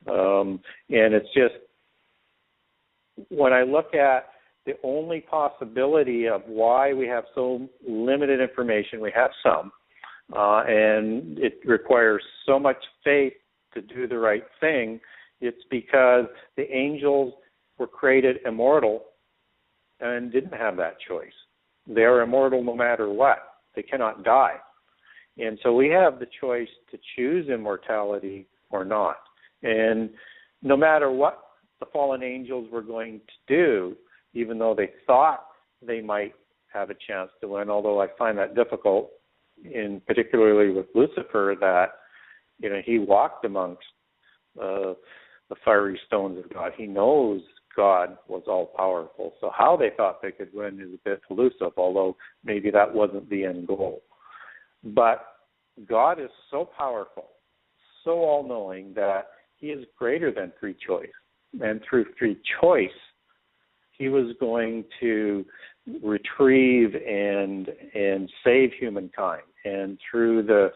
S3: And it's just, when I look at the only possibility of why we have so limited information, we have some, and it requires so much faith to do the right thing. It's because the angels were created immortal and didn't have that choice. They are immortal no matter what. They cannot die. And so we have the choice to choose immortality or not. And no matter what the fallen angels were going to do, even though they thought they might have a chance to win, although I find that difficult, particularly with Lucifer, that he walked amongst the fiery stones of God. He knows God was all-powerful. So how they thought they could win is a bit elusive, although maybe that wasn't the end goal. But God is so powerful, so all-knowing, that he is greater than free choice. And through free choice, he was going to retrieve and save humankind. And through the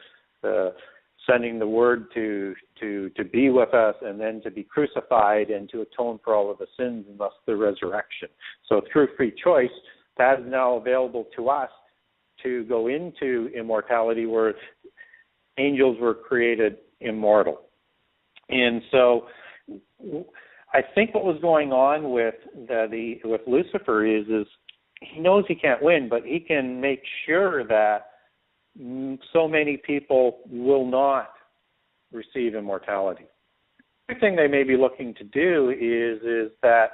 S3: sending the word to be with us, and then to be crucified and to atone for all of the sins, and thus the resurrection. So through free choice, that is now available to us to go into immortality, where angels were created immortal. And so I think what was going on with with Lucifer is he knows he can't win, but he can make sure that so many people will not receive immortality. The thing they may be looking to do is that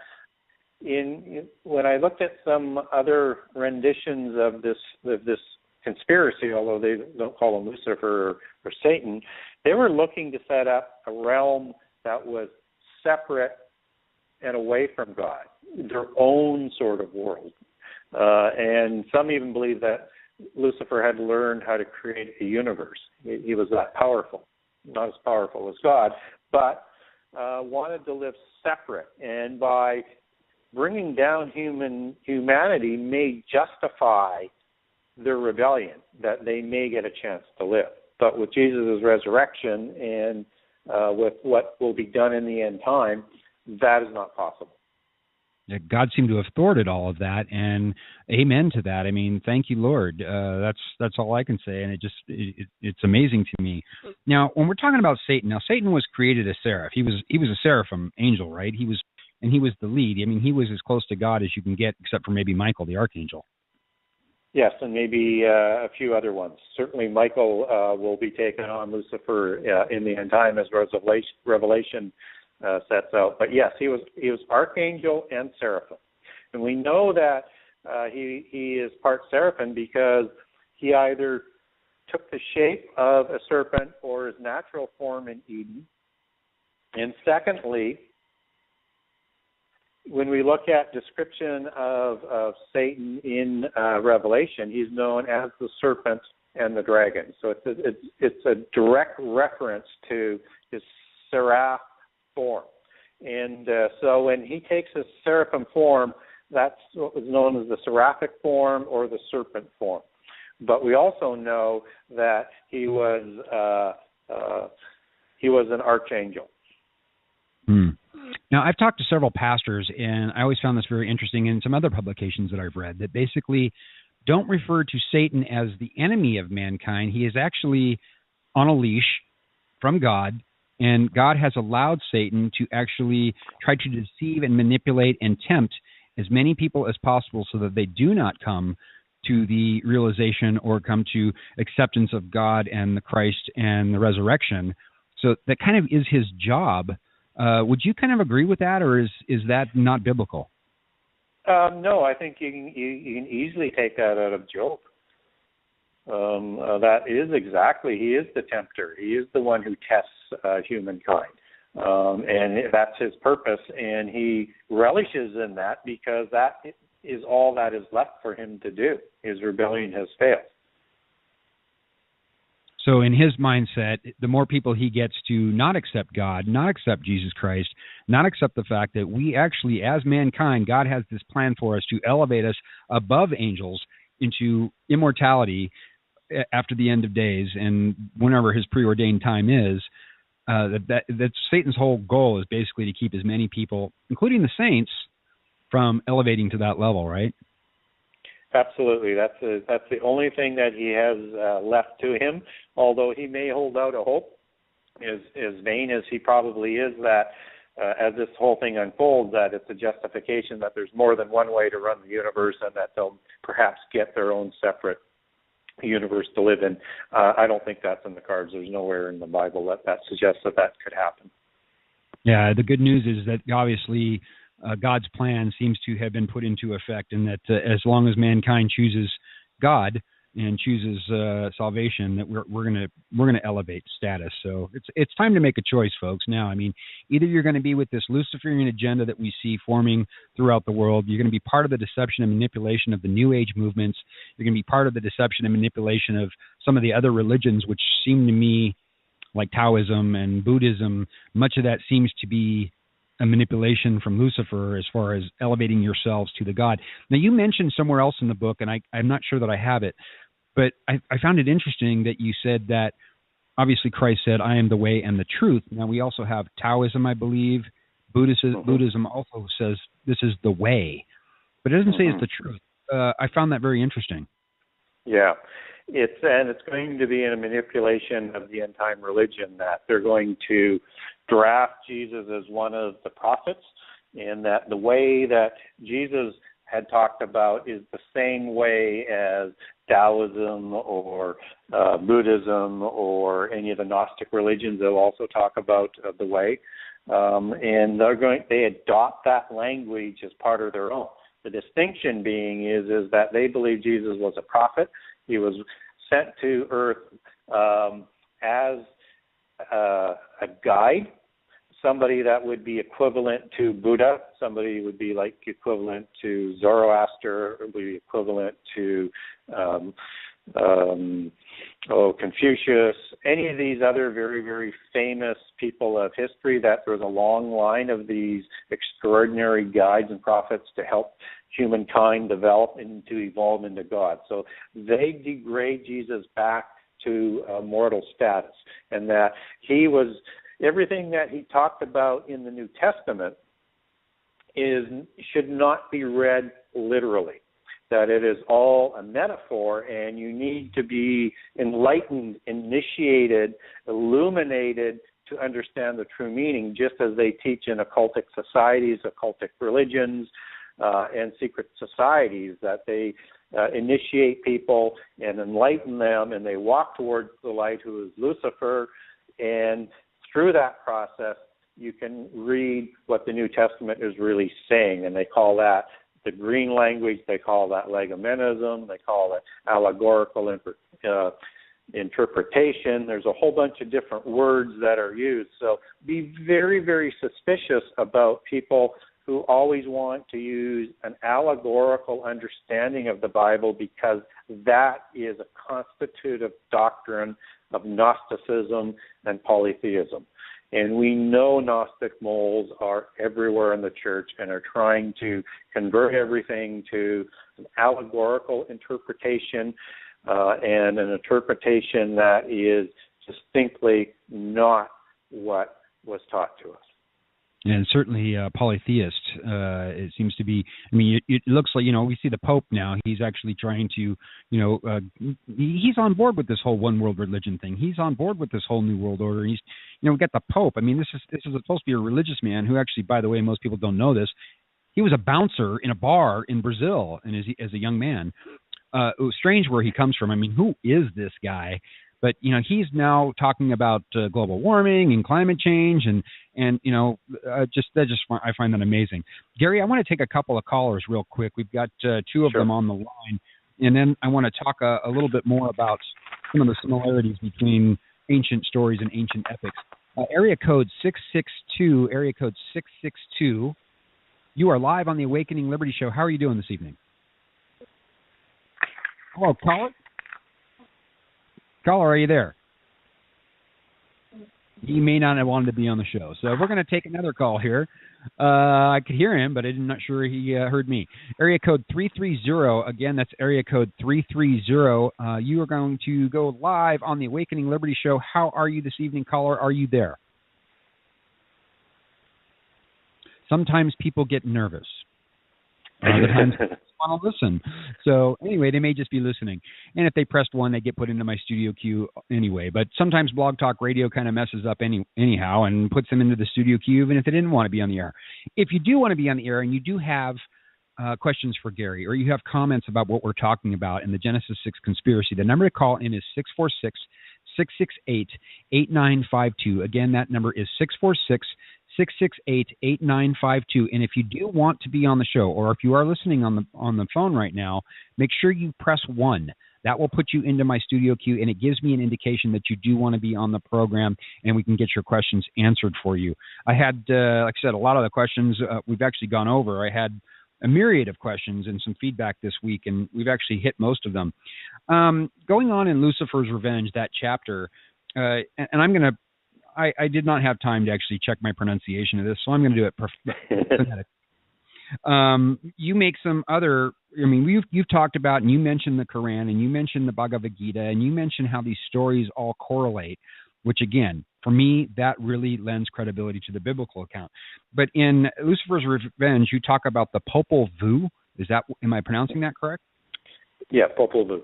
S3: when I looked at some other renditions of this conspiracy, although they don't call him Lucifer or Satan, they were looking to set up a realm that was separate and away from God, their own sort of world. And some even believe that Lucifer had learned how to create a universe. He was that powerful, not as powerful as God, but wanted to live separate. And by bringing down humanity may justify their rebellion, that they may get a chance to live. But with Jesus' resurrection and with what will be done in the end time, that is not possible.
S2: Yeah, God seemed to have thwarted all of that, and amen to that. I mean, thank you, Lord. That's all I can say, and it's amazing to me. Now, when we're talking about Satan, Satan was created a seraph. He was a seraphim angel, right? He was the lead. I mean, he was as close to God as you can get, except for maybe Michael, the archangel.
S3: Yes, and maybe a few other ones. Certainly, Michael will be taking on Lucifer in the end time, as Revelation sets out. But yes, he was archangel and seraphim, and we know that he is part seraphim because he either took the shape of a serpent or his natural form in Eden. And secondly, when we look at description of Satan in Revelation, he's known as the serpent and the dragon. So it's a direct reference to his seraph form. And so when he takes his seraphim form, that's what was known as the seraphic form or the serpent form. But we also know that he was an archangel.
S2: Now, I've talked to several pastors, and I always found this very interesting in some other publications that I've read, that basically don't refer to Satan as the enemy of mankind. He is actually on a leash from God, and God has allowed Satan to actually try to deceive and manipulate and tempt as many people as possible so that they do not come to the realization or come to acceptance of God and the Christ and the resurrection. So that kind of is his job. Would you kind of agree with that, or is that not biblical?
S3: No, I think you can easily take that out of Job. That is exactly, he is the tempter. He is the one who tests humankind. And that's his purpose, and he relishes in that because that is all that is left for him to do. His rebellion has failed.
S2: So in his mindset, the more people he gets to not accept God, not accept Jesus Christ, not accept the fact that we actually, as mankind, God has this plan for us to elevate us above angels into immortality after the end of days and whenever his preordained time is, that Satan's whole goal is basically to keep as many people, including the saints, from elevating to that level, right?
S3: Absolutely. That's the only thing that he has left to him, although he may hold out a hope, as vain as he probably is, that as this whole thing unfolds, that it's a justification that there's more than one way to run the universe and that they'll perhaps get their own separate universe to live in. I don't think that's in the cards. There's nowhere in the Bible that suggests that could happen.
S2: Yeah, the good news is that obviously God's plan seems to have been put into effect, and that as long as mankind chooses God and chooses salvation, that we're gonna elevate status. So it's time to make a choice, folks. Now, I mean, either you're going to be with this Luciferian agenda that we see forming throughout the world. You're going to be part of the deception and manipulation of the New Age movements. You're going to be part of the deception and manipulation of some of the other religions, which seem to me, like Taoism and Buddhism, much of that seems to be a manipulation from Lucifer as far as elevating yourselves to the God. Now, you mentioned somewhere else in the book, and I'm not sure that I have it, but I found it interesting that you said that obviously Christ said, "I am the way and the truth." Now, we also have Taoism, I believe. Buddhism also says this is the way, but it doesn't say it's the truth. I found that very interesting.
S3: Yeah. It's going to be a manipulation of the end time religion, that they're going to draft Jesus as one of the prophets, and that the way that Jesus had talked about is the same way as Taoism or Buddhism or any of the Gnostic religions. They'll also talk about the way, and they adopt that language as part of their own. The distinction being is that they believe Jesus was a prophet. He was sent to earth as a guide, somebody that would be equivalent to Buddha, somebody would be like equivalent to Zoroaster, would be equivalent to Confucius, any of these other very, very famous people of history, that there's a long line of these extraordinary guides and prophets to help humankind develop and to evolve into God. So they degrade Jesus back to mortal status, and that he was, everything that he talked about in the New Testament should not be read literally, that it is all a metaphor, and you need to be enlightened, initiated, illuminated to understand the true meaning, just as they teach in occultic societies, occultic religions, and secret societies, that they initiate people and enlighten them, and they walk towards the light, who is Lucifer, and through that process you can read what the New Testament is really saying, and they call that the green language, they call that legomenism, they call it allegorical interpretation. There's a whole bunch of different words that are used. So be very, very suspicious about people who always want to use an allegorical understanding of the Bible, because that is a constitutive doctrine of Gnosticism and polytheism. And we know Gnostic moles are everywhere in the church and are trying to convert everything to an allegorical interpretation, and an interpretation that is distinctly not what was taught to us.
S2: And certainly polytheist, it seems to be. I mean, it looks like, we see the Pope now. He's actually trying to, he's on board with this whole one world religion thing. He's on board with this whole new world order. He's, we got the Pope. I mean, this is supposed to be a religious man who actually, by the way, most people don't know this. He was a bouncer in a bar in Brazil, and as a young man. It was strange where he comes from. I mean, who is this guy? But, he's now talking about global warming and climate change, and I find that amazing. Gary, I want to take a couple of callers real quick. We've got two of them on the line, and then I want to talk a little bit more about some of the similarities between ancient stories and ancient epics. Area code 662, you are live on the Awakening Liberty Show. How are you doing this evening? Hello, caller. Caller, are you there? He may not have wanted to be on the show. So we're going to take another call here. I could hear him, but I'm not sure he heard me. Area code 330. Again, that's area code 330. You are going to go live on the Awakening Liberty Show. How are you this evening, caller? Are you there? Sometimes people get nervous. Other times want to listen. So anyway, they may just be listening. And if they pressed 1, they get put into my studio queue anyway. But sometimes Blog Talk Radio kind of messes up anyhow and puts them into the studio queue, even if they didn't want to be on the air. If you do want to be on the air and you do have questions for Gary, or you have comments about what we're talking about in the Genesis 6 conspiracy, the number to call in is 646-668-8952. Again, that number is 646-668-8952. And if you do want to be on the show, or if you are listening on the phone right now, make sure you press 1. That will put you into my studio queue, and it gives me an indication that you do want to be on the program, and we can get your questions answered for you. I had, like I said, a lot of the questions we've actually gone over. I had a myriad of questions and some feedback this week, and we've actually hit most of them. Going on in Lucifer's Revenge, that chapter, and I'm going to, I did not have time to actually check my pronunciation of this, so I'm going to do it phonetically. You make some other, I mean, you've talked about, and you mentioned the Quran, and you mentioned the Bhagavad Gita, and you mentioned how these stories all correlate, which again, for me, that really lends credibility to the biblical account. But in Lucifer's Revenge, you talk about the Popol Vuh. Am I pronouncing that correct?
S3: Yeah, Popol Vuh.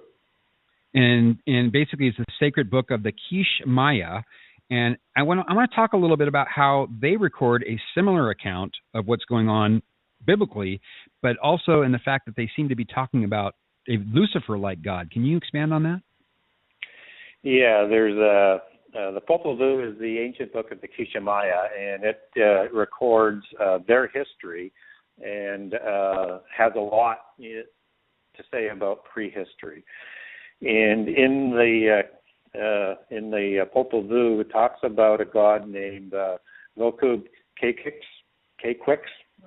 S2: And basically, it's the sacred book of the Quiche Maya. And I want to talk a little bit about how they record a similar account of what's going on biblically, but also in the fact that they seem to be talking about a Lucifer-like God. Can you expand on that?
S3: Yeah, there's the Popol Vuh is the ancient book of the Quiche Maya, and it records their history and has a lot to say about prehistory. And in the Popol Vuh, it talks about a god named Nokub Kquix.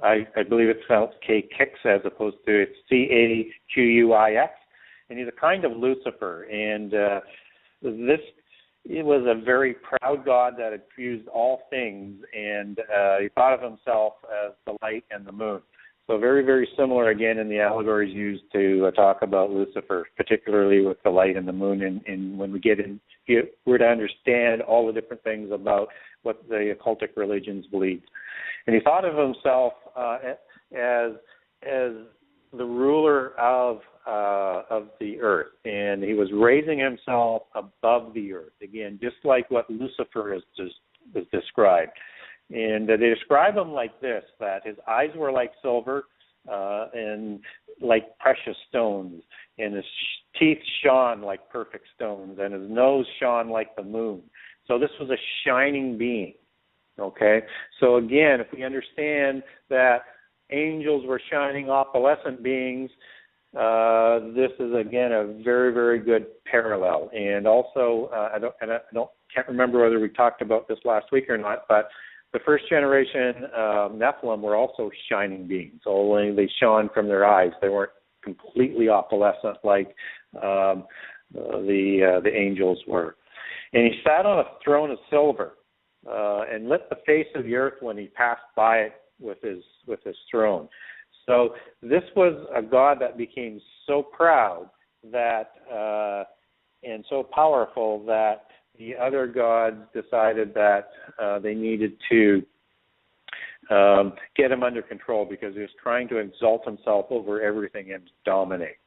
S3: I believe it's spelled Kquix as opposed to it's Caquix, and he's a kind of Lucifer. And it was a very proud god that had fused all things, and he thought of himself as the light and the moon. So very, very similar, again, in the allegories used to talk about Lucifer, particularly with the light and the moon, and when we're to understand all the different things about what the occultic religions believed. And he thought of himself as the ruler of the earth, and he was raising himself above the earth, again, just like what Lucifer is described. And they describe him like this, that his eyes were like silver and like precious stones, and his teeth shone like perfect stones, and his nose shone like the moon. So this was a shining being, okay? So again, if we understand that angels were shining opalescent beings, this is, again, a very, very good parallel. And also, can't remember whether we talked about this last week or not, but the first generation Nephilim were also shining beings, only they shone from their eyes. They weren't completely opalescent like the angels were. And he sat on a throne of silver and lit the face of the earth when he passed by it with his throne. So this was a God that became so proud that and so powerful that the other gods decided that they needed to get him under control because he was trying to exalt himself over everything and dominate.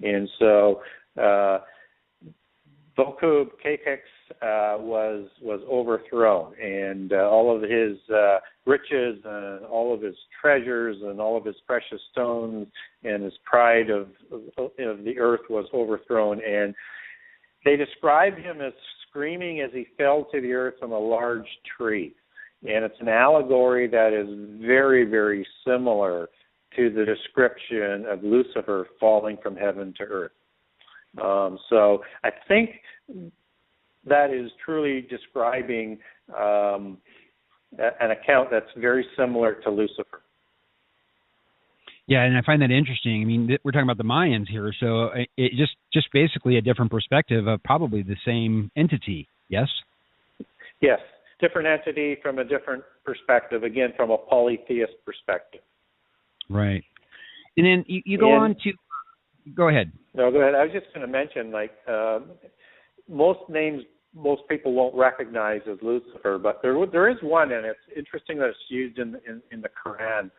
S3: And so Nokub Kquix was overthrown, and all of his riches and all of his treasures and all of his precious stones and his pride of the earth was overthrown. And they describe him as screaming as he fell to the earth from a large tree. And it's an allegory that is very, very similar to the description of Lucifer falling from heaven to earth. So I think that is truly describing an account that's very similar to Lucifer.
S2: Yeah, and I find that interesting. I mean, we're talking about the Mayans here, so it just basically a different perspective of probably the same entity, yes?
S3: Yes, different entity from a different perspective, again, from a polytheist perspective.
S2: Right. And then you go on to – go ahead.
S3: No, go ahead. I was just going to mention, most names most people won't recognize as Lucifer, but there is one, and it's interesting that it's used in the Quran.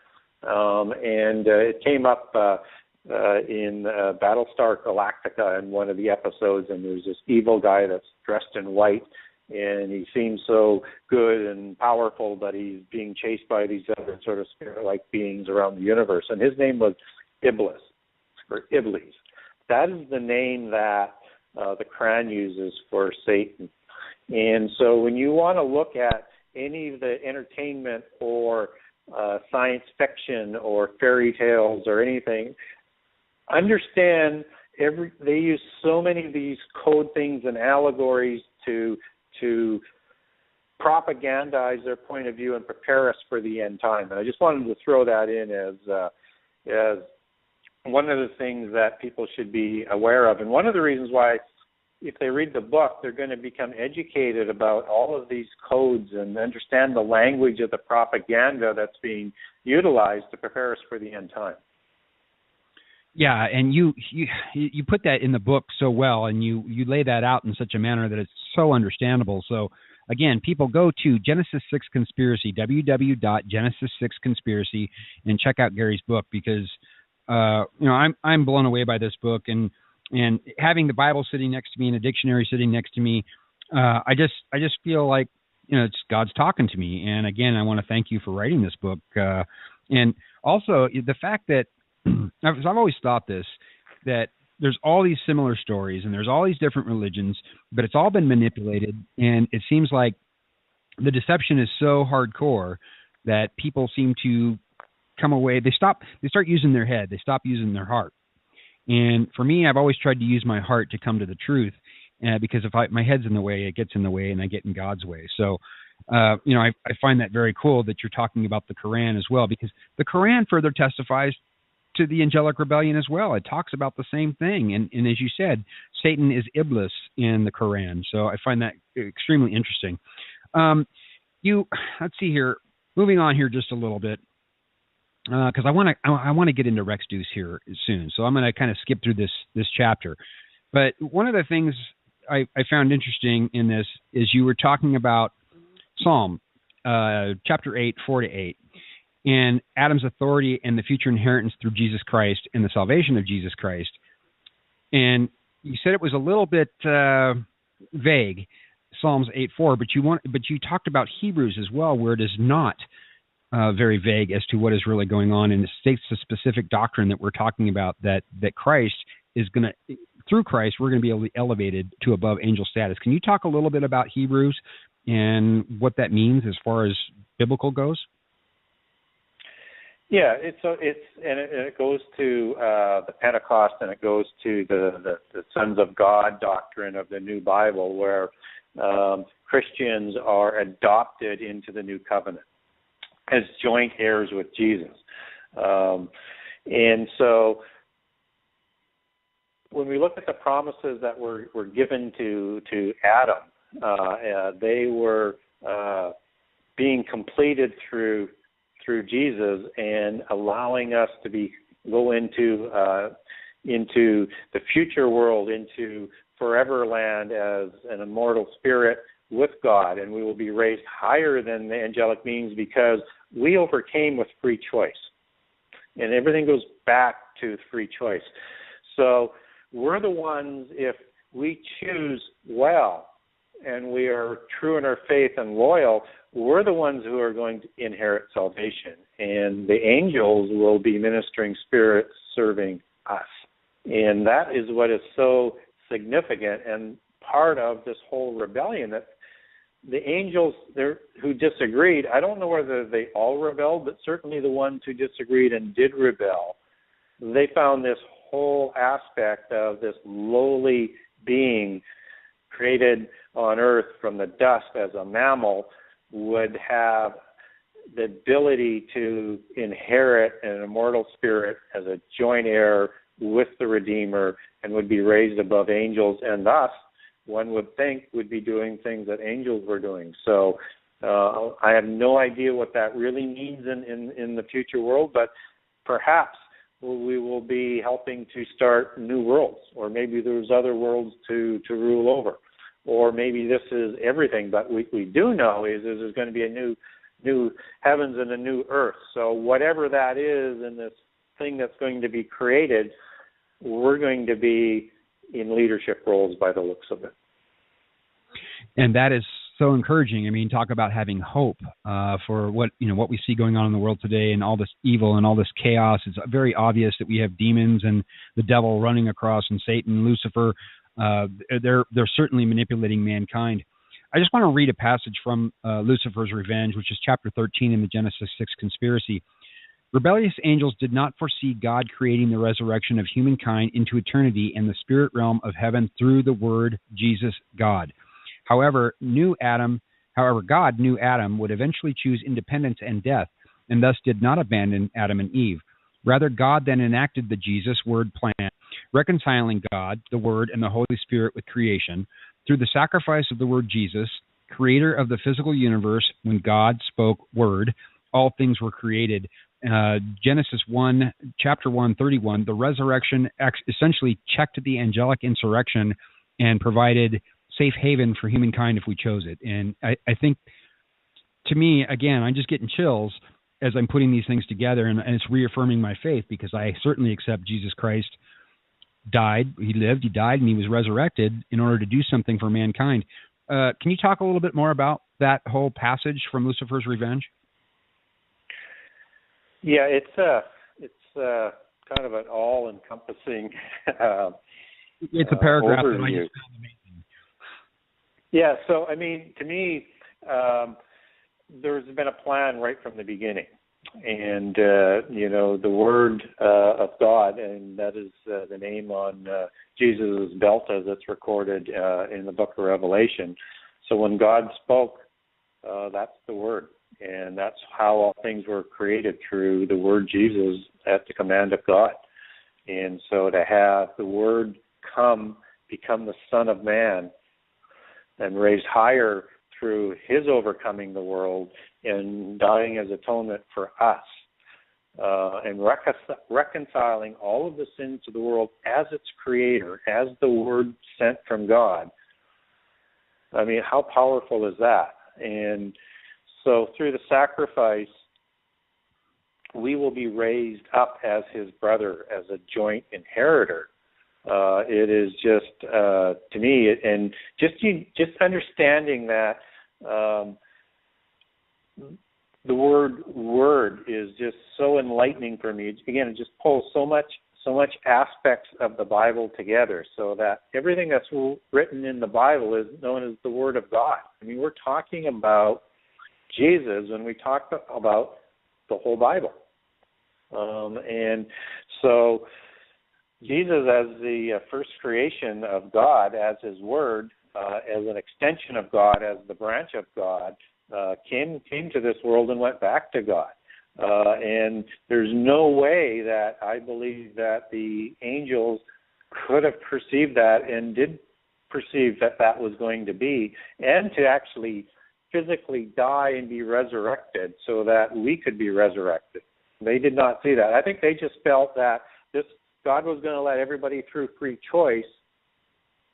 S3: And it came up in Battlestar Galactica in one of the episodes, and there's this evil guy that's dressed in white, and he seems so good and powerful, but he's being chased by these other sort of spirit-like beings around the universe. And his name was Iblis, or Iblis. That is the name that the Quran uses for Satan. And so when you want to look at any of the entertainment or science fiction or fairy tales or anything, understand they use so many of these code things and allegories to propagandize their point of view and prepare us for the end time. And I just wanted to throw that in as one of the things that people should be aware of. And one of the reasons why, if they read the book, they're going to become educated about all of these codes and understand the language of the propaganda that's being utilized to prepare us for the end time.
S2: Yeah, and you put that in the book so well, and you lay that out in such a manner that it's so understandable. So, again, people go to Genesis 6 Conspiracy, www.genesis6conspiracy, and check out Gary's book, because I'm blown away by this book, and having the Bible sitting next to me and a dictionary sitting next to me, I just feel like it's God's talking to me. And again, I want to thank you for writing this book, and also the fact that I've always thought this, that there's all these similar stories and there's all these different religions, but it's all been manipulated, and it seems like the deception is so hardcore that people seem to come away. They start using their head. They stop using their heart. And for me, I've always tried to use my heart to come to the truth, because if my head's in the way, it gets in the way, and I get in God's way. So, I find that very cool that you're talking about the Quran as well, because the Quran further testifies to the angelic rebellion as well. It talks about the same thing. And as you said, Satan is Iblis in the Quran. So I find that extremely interesting. Let's see here, moving on here just a little bit, because I want to get into Rex Deuce here soon. So I'm going to kind of skip through this chapter. But one of the things I found interesting in this is you were talking about Psalm chapter 8, 4-8. And Adam's authority and the future inheritance through Jesus Christ and the salvation of Jesus Christ. And you said it was a little bit vague, Psalms 8:4, but you talked about Hebrews as well, where it is not very vague as to what is really going on, and it states the specific doctrine that we're talking about, that Christ is going to, through Christ, we're going to be elevated to above angel status. Can you talk a little bit about Hebrews and what that means as far as biblical goes?
S3: Yeah, it goes to the Pentecost, and it goes to the Sons of God doctrine of the New Bible, where Christians are adopted into the New Covenant as joint heirs with Jesus. And so when we look at the promises that were given to Adam, they were being completed through Jesus, and allowing us to go into the future world, into forever land as an immortal spirit with God, and we will be raised higher than the angelic beings because we overcame with free choice. And everything goes back to free choice. So we're the ones, if we choose well and we are true in our faith and loyal, we're the ones who are going to inherit salvation. And the angels will be ministering spirits serving us. And that is what is so significant and part of this whole rebellion, that the angels who disagreed, I don't know whether they all rebelled, but certainly the ones who disagreed and did rebel, they found this whole aspect of this lowly being created on earth from the dust as a mammal would have the ability to inherit an immortal spirit as a joint heir with the Redeemer, and would be raised above angels, and thus one would think would be doing things that angels were doing. So I have no idea what that really means in the future world, but perhaps we will be helping to start new worlds, or maybe there's other worlds to rule over, or maybe this is everything. But we do know is there's going to be a new heavens and a new earth. So whatever that is in this thing that's going to be created, we're going to be in leadership roles by the looks of it.
S2: And that is so encouraging. I mean, talk about having hope for what we see going on in the world today, and all this evil and all this chaos. It's very obvious that we have demons and the devil running across, and Satan, Lucifer. They're certainly manipulating mankind. I just want to read a passage from Lucifer's Revenge, which is chapter 13 in the Genesis 6 Conspiracy. Rebellious angels did not foresee God creating the resurrection of humankind into eternity in the spirit realm of heaven through the word Jesus God. However, God knew Adam would eventually choose independence and death, and thus did not abandon Adam and Eve. Rather, God then enacted the Jesus word plan, reconciling God, the Word, and the Holy Spirit with creation. Through the sacrifice of the word Jesus, creator of the physical universe, when God spoke word, all things were created. Genesis 1, chapter 1:31, the resurrection essentially checked the angelic insurrection and provided safe haven for humankind if we chose it. And I think, to me, again, I'm just getting chills as I'm putting these things together, and it's reaffirming my faith, because I certainly accept Jesus Christ died, he lived, he died, and he was resurrected in order to do something for mankind. Can you talk a little bit more about that whole passage from Lucifer's Revenge?
S3: Yeah, it's kind of an all-encompassing
S2: it's a paragraph
S3: overview.
S2: that I just found amazing.
S3: Yeah, so, I mean, to me, there's been a plan right from the beginning. And, the word of God, and that is the name on Jesus' belt as it's recorded in the book of Revelation. So when God spoke, that's the word. And that's how all things were created, through the word Jesus at the command of God. And so to have the word become the Son of Man, and raised higher through his overcoming the world and dying as atonement for us, and reconciling all of the sins of the world as its creator, as the word sent from God. I mean, how powerful is that? And so through the sacrifice, we will be raised up as his brother, as a joint inheritor. It is just, to me, and just understanding that the word is just so enlightening for me. Again, it just pulls so much aspects of the Bible together, so that everything that's written in the Bible is known as the Word of God. I mean, we're talking about Jesus when we talk about the whole Bible. And so Jesus, as the first creation of God, as his word, as an extension of God, as the branch of God, came to this world and went back to God. And there's no way that I believe that the angels could have perceived that, and did perceive that that was going to be, and to actually physically die and be resurrected so that we could be resurrected. They did not see that. I think they just felt that God was going to let everybody, through free choice,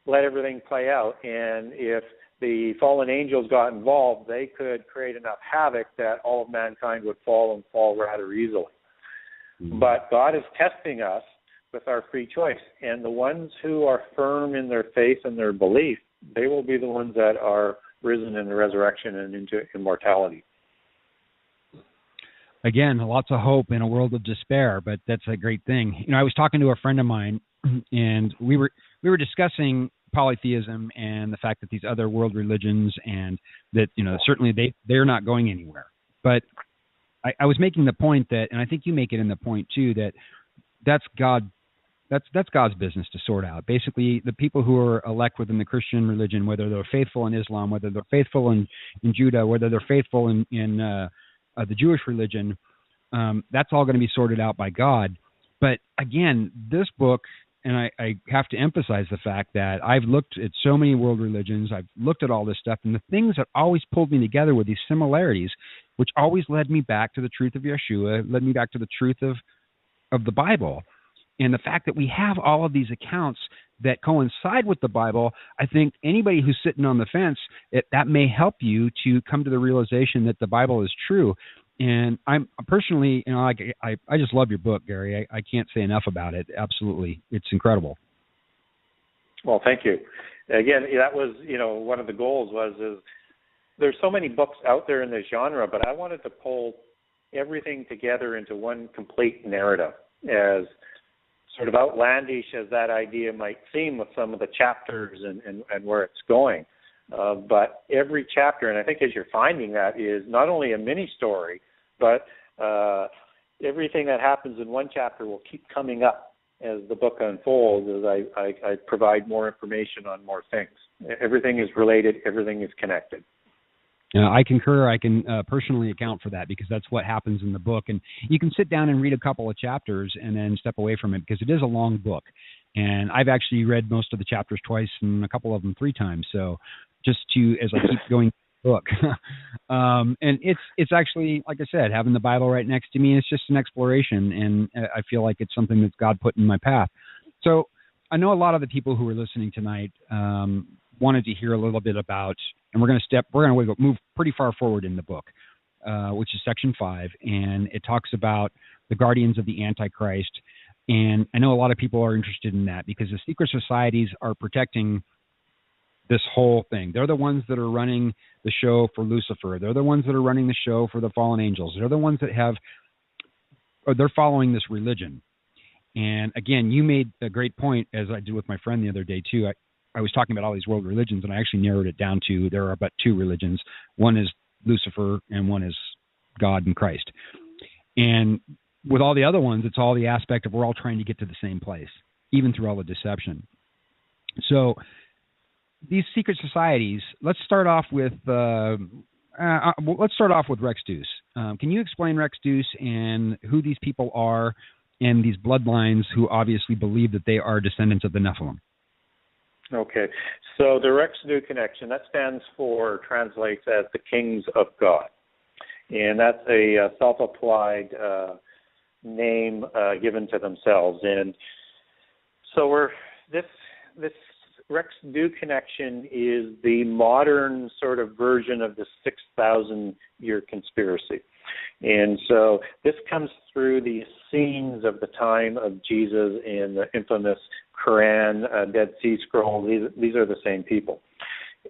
S3: let everything play out. And if the fallen angels got involved, they could create enough havoc that all of mankind would fall, and fall rather easily. Mm-hmm. But God is testing us with our free choice. And the ones who are firm in their faith and their belief, they will be the ones that are risen in the resurrection and into immortality.
S2: Again, lots of hope in a world of despair, but that's a great thing. I was talking to a friend of mine, and we were discussing polytheism and the fact that these other world religions, and that certainly they're not going anywhere. But I was making the point that, and I think you make it in the point too, that that's God. That's God's business to sort out. Basically, the people who are elect within the Christian religion, whether they're faithful in Islam, whether they're faithful in Judah, whether they're faithful in the Jewish religion, that's all going to be sorted out by God. But again, this book, and I have to emphasize the fact that I've looked at so many world religions, I've looked at all this stuff, and the things that always pulled me together were these similarities, which always led me back to the truth of Yeshua, led me back to the truth of the Bible. And the fact that we have all of these accounts that coincide with the Bible, I think anybody who's sitting on the fence, that may help you to come to the realization that the Bible is true. And I'm personally, I just love your book, Gary. I can't say enough about it. Absolutely. It's incredible.
S3: Well, thank you. Again, that was, one of the goals is there's so many books out there in this genre, but I wanted to pull everything together into one complete narrative, as sort of outlandish as that idea might seem with some of the chapters and where it's going. But every chapter, and I think as you're finding that, is not only a mini story, but everything that happens in one chapter will keep coming up as the book unfolds, as I provide more information on more things. Everything is related. Everything is connected.
S2: I concur. I can personally account for that, because that's what happens in the book. And you can sit down and read a couple of chapters and then step away from it, because it is a long book. And I've actually read most of the chapters twice and a couple of them 3 times. So just as I keep going through the book. And it's actually, like I said, having the Bible right next to me, it's just an exploration. And I feel like it's something that God put in my path. So I know a lot of the people who are listening tonight wanted to hear a little bit about, and we're going to move pretty far forward in the book, which is section 5, and it talks about the guardians of the Antichrist. And I know a lot of people are interested in that, because the secret societies are protecting this whole thing. They're the ones that are running the show for Lucifer. They're the ones that are running the show for the fallen angels. They're the ones that they're following this religion. And again, you made a great point, as I did with my friend the other day too. I was talking about all these world religions, and I actually narrowed it down to there are about 2 religions. One is Lucifer, and one is God and Christ. And with all the other ones, it's all the aspect of we're all trying to get to the same place, even through all the deception. So these secret societies. Let's start off with Rex Deuce. Can you explain Rex Deuce and who these people are, and these bloodlines who obviously believe that they are descendants of the Nephilim?
S3: Okay, so the Rex Deuce connection, that translates as the kings of God. And that's a self-applied name given to themselves. And so this Rex Deuce connection is the modern sort of version of the 6,000-year conspiracy. And so this comes through the Essenes of the time of Jesus and the infamous Quran, Dead Sea Scrolls. These are the same people.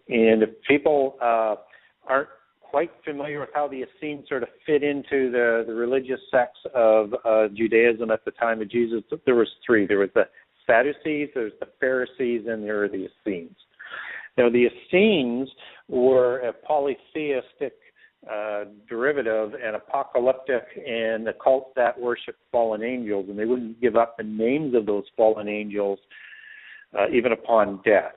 S3: And if people aren't quite familiar with how the Essenes sort of fit into the religious sects of Judaism at the time of Jesus, there was 3. There was the Sadducees, there's the Pharisees, and there are the Essenes. Now, the Essenes were a polytheistic derivative and apocalyptic, and a cult that worshiped fallen angels, and they wouldn't give up the names of those fallen angels even upon death.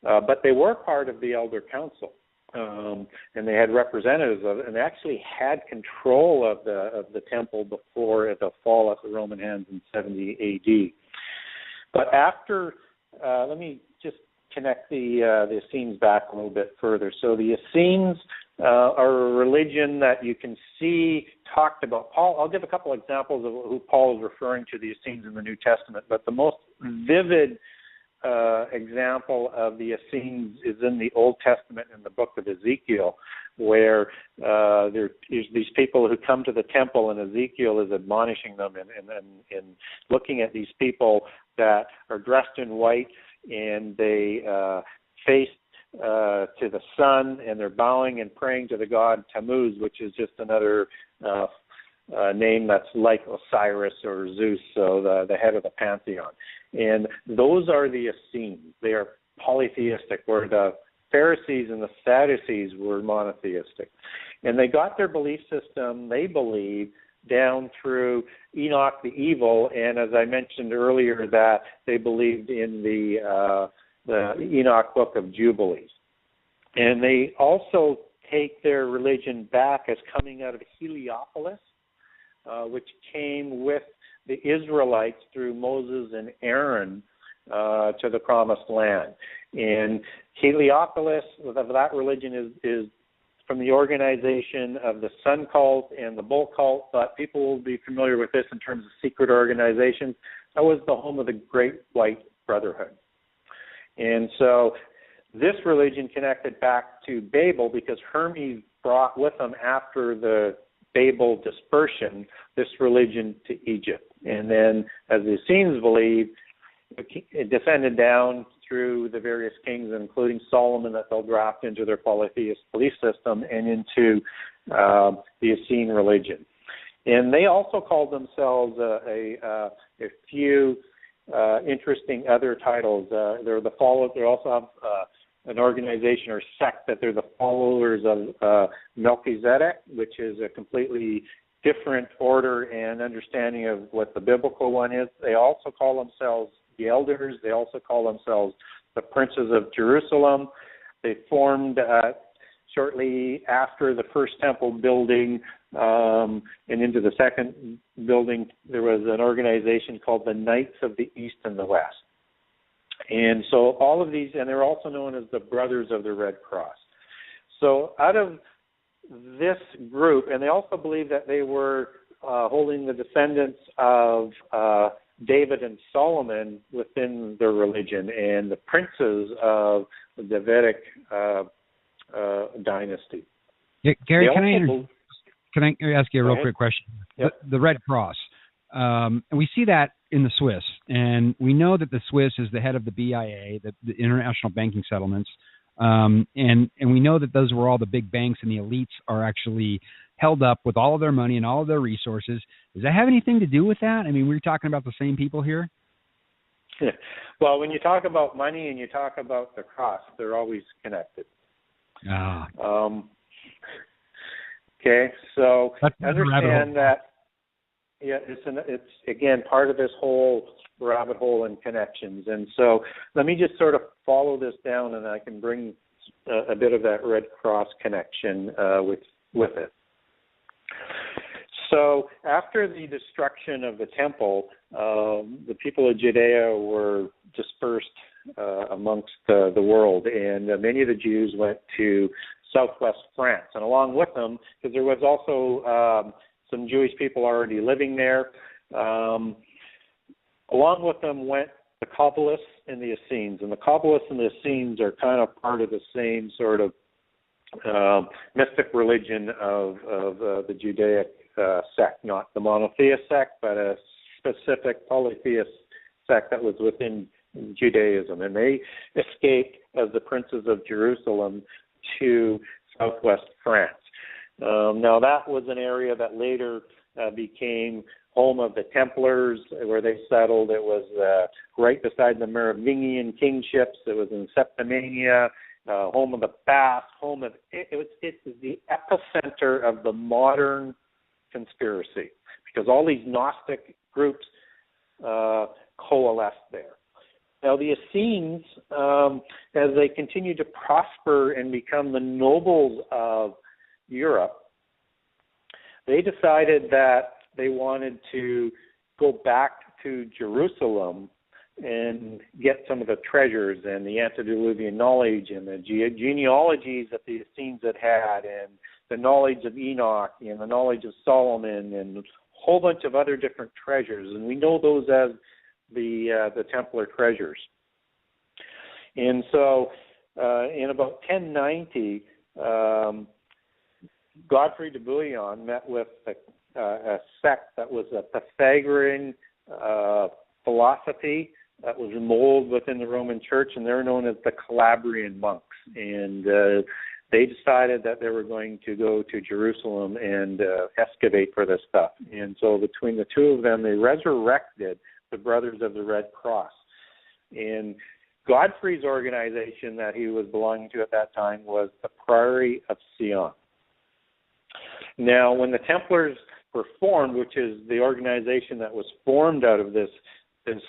S3: But they were part of the Elder Council, and they had representatives of it, and they actually had control of the temple before the fall at the Roman hands in 70 A.D. But after, let me just connect the Essenes back a little bit further. So the Essenes are a religion that you can see talked about. I'll give a couple examples of who Paul is referring to, the Essenes in the New Testament, but the most vivid example of the Essenes is in the Old Testament in the book of Ezekiel, where there is these people who come to the temple, and Ezekiel is admonishing them and looking at these people that are dressed in white, and they face to the sun, and they're bowing and praying to the god Tammuz, which is just another name that's like Osiris or Zeus, so the head of the pantheon. And those are the Essenes. They are polytheistic, where the Pharisees and the Sadducees were monotheistic. And they got their belief system, they believe, down through Enoch the Evil, and as I mentioned earlier, that they believed in the Enoch Book of Jubilees. And they also take their religion back as coming out of Heliopolis, which came with the Israelites through Moses and Aaron to the Promised Land. And Heliopolis, that religion is from the organization of the Sun Cult and the Bull Cult, but people will be familiar with this in terms of secret organizations. That was the home of the Great White Brotherhood. And so this religion connected back to Babel because Hermes brought with him, after the fabled dispersion, this religion to Egypt. And then, as the Essenes believe, it descended down through the various kings, including Solomon, that they'll draft into their polytheist belief system and into the Essene religion. And they also called themselves a few interesting other titles. They're the followers. They also have an organization or sect that they're the followers of Melchizedek, which is a completely different order and understanding of what the biblical one is. They also call themselves the elders. They also call themselves the princes of Jerusalem. They formed shortly after the first temple building and into the second building. There was an organization called the Knights of the East and the West. And so all of these, and they're also known as the Brothers of the Red Cross. So out of this group, and they also believe that they were holding the descendants of David and Solomon within their religion and the princes of the Davidic dynasty.
S2: Yeah, Gary, can I ask you a real quick question?
S3: Yep.
S2: The Red Cross. And we see that in the Swiss, and we know that the Swiss is the head of the BIA, the International Banking Settlements, and we know that those were all the big banks, and the elites are actually held up with all of their money and all of their resources. Does that have anything to do with that? I mean, we're talking about the same people here?
S3: Yeah. Well, when you talk about money and you talk about the cross, they're always connected.
S2: Ah.
S3: Okay, so
S2: That's
S3: understand that. Yeah, it's again part of this whole rabbit hole and connections. And so let me just sort of follow this down, and I can bring a bit of that Red Cross connection with it. So after the destruction of the temple, the people of Judea were dispersed amongst the world, and many of the Jews went to southwest France, and along with them, because there was also some Jewish people already living there. Along with them went the Kabbalists and the Essenes. And the Kabbalists and the Essenes are kind of part of the same sort of mystic religion of the Judaic sect, not the monotheist sect, but a specific polytheist sect that was within Judaism. And they escaped as the princes of Jerusalem to southwest France. Now, that was an area that later became home of the Templars, where they settled. It was right beside the Merovingian kingships. It was in Septimania, home of the Basques, it's the epicenter of the modern conspiracy, because all these Gnostic groups coalesced there. Now, the Essenes, as they continued to prosper and become the nobles of Europe, they decided that they wanted to go back to Jerusalem and get some of the treasures and the antediluvian knowledge and the genealogies that the Essenes had, and the knowledge of Enoch and the knowledge of Solomon and a whole bunch of other different treasures. And we know those as the Templar treasures. And so in about 1090, Godfrey de Bouillon met with a sect that was a Pythagorean philosophy that was molded within the Roman Church, and they're known as the Calabrian monks. And they decided that they were going to go to Jerusalem and excavate for this stuff. And so between the two of them, they resurrected the Brothers of the Red Cross. And Godfrey's organization that he was belonging to at that time was the Priory of Sion. Now, when the Templars were formed, which is the organization that was formed out of this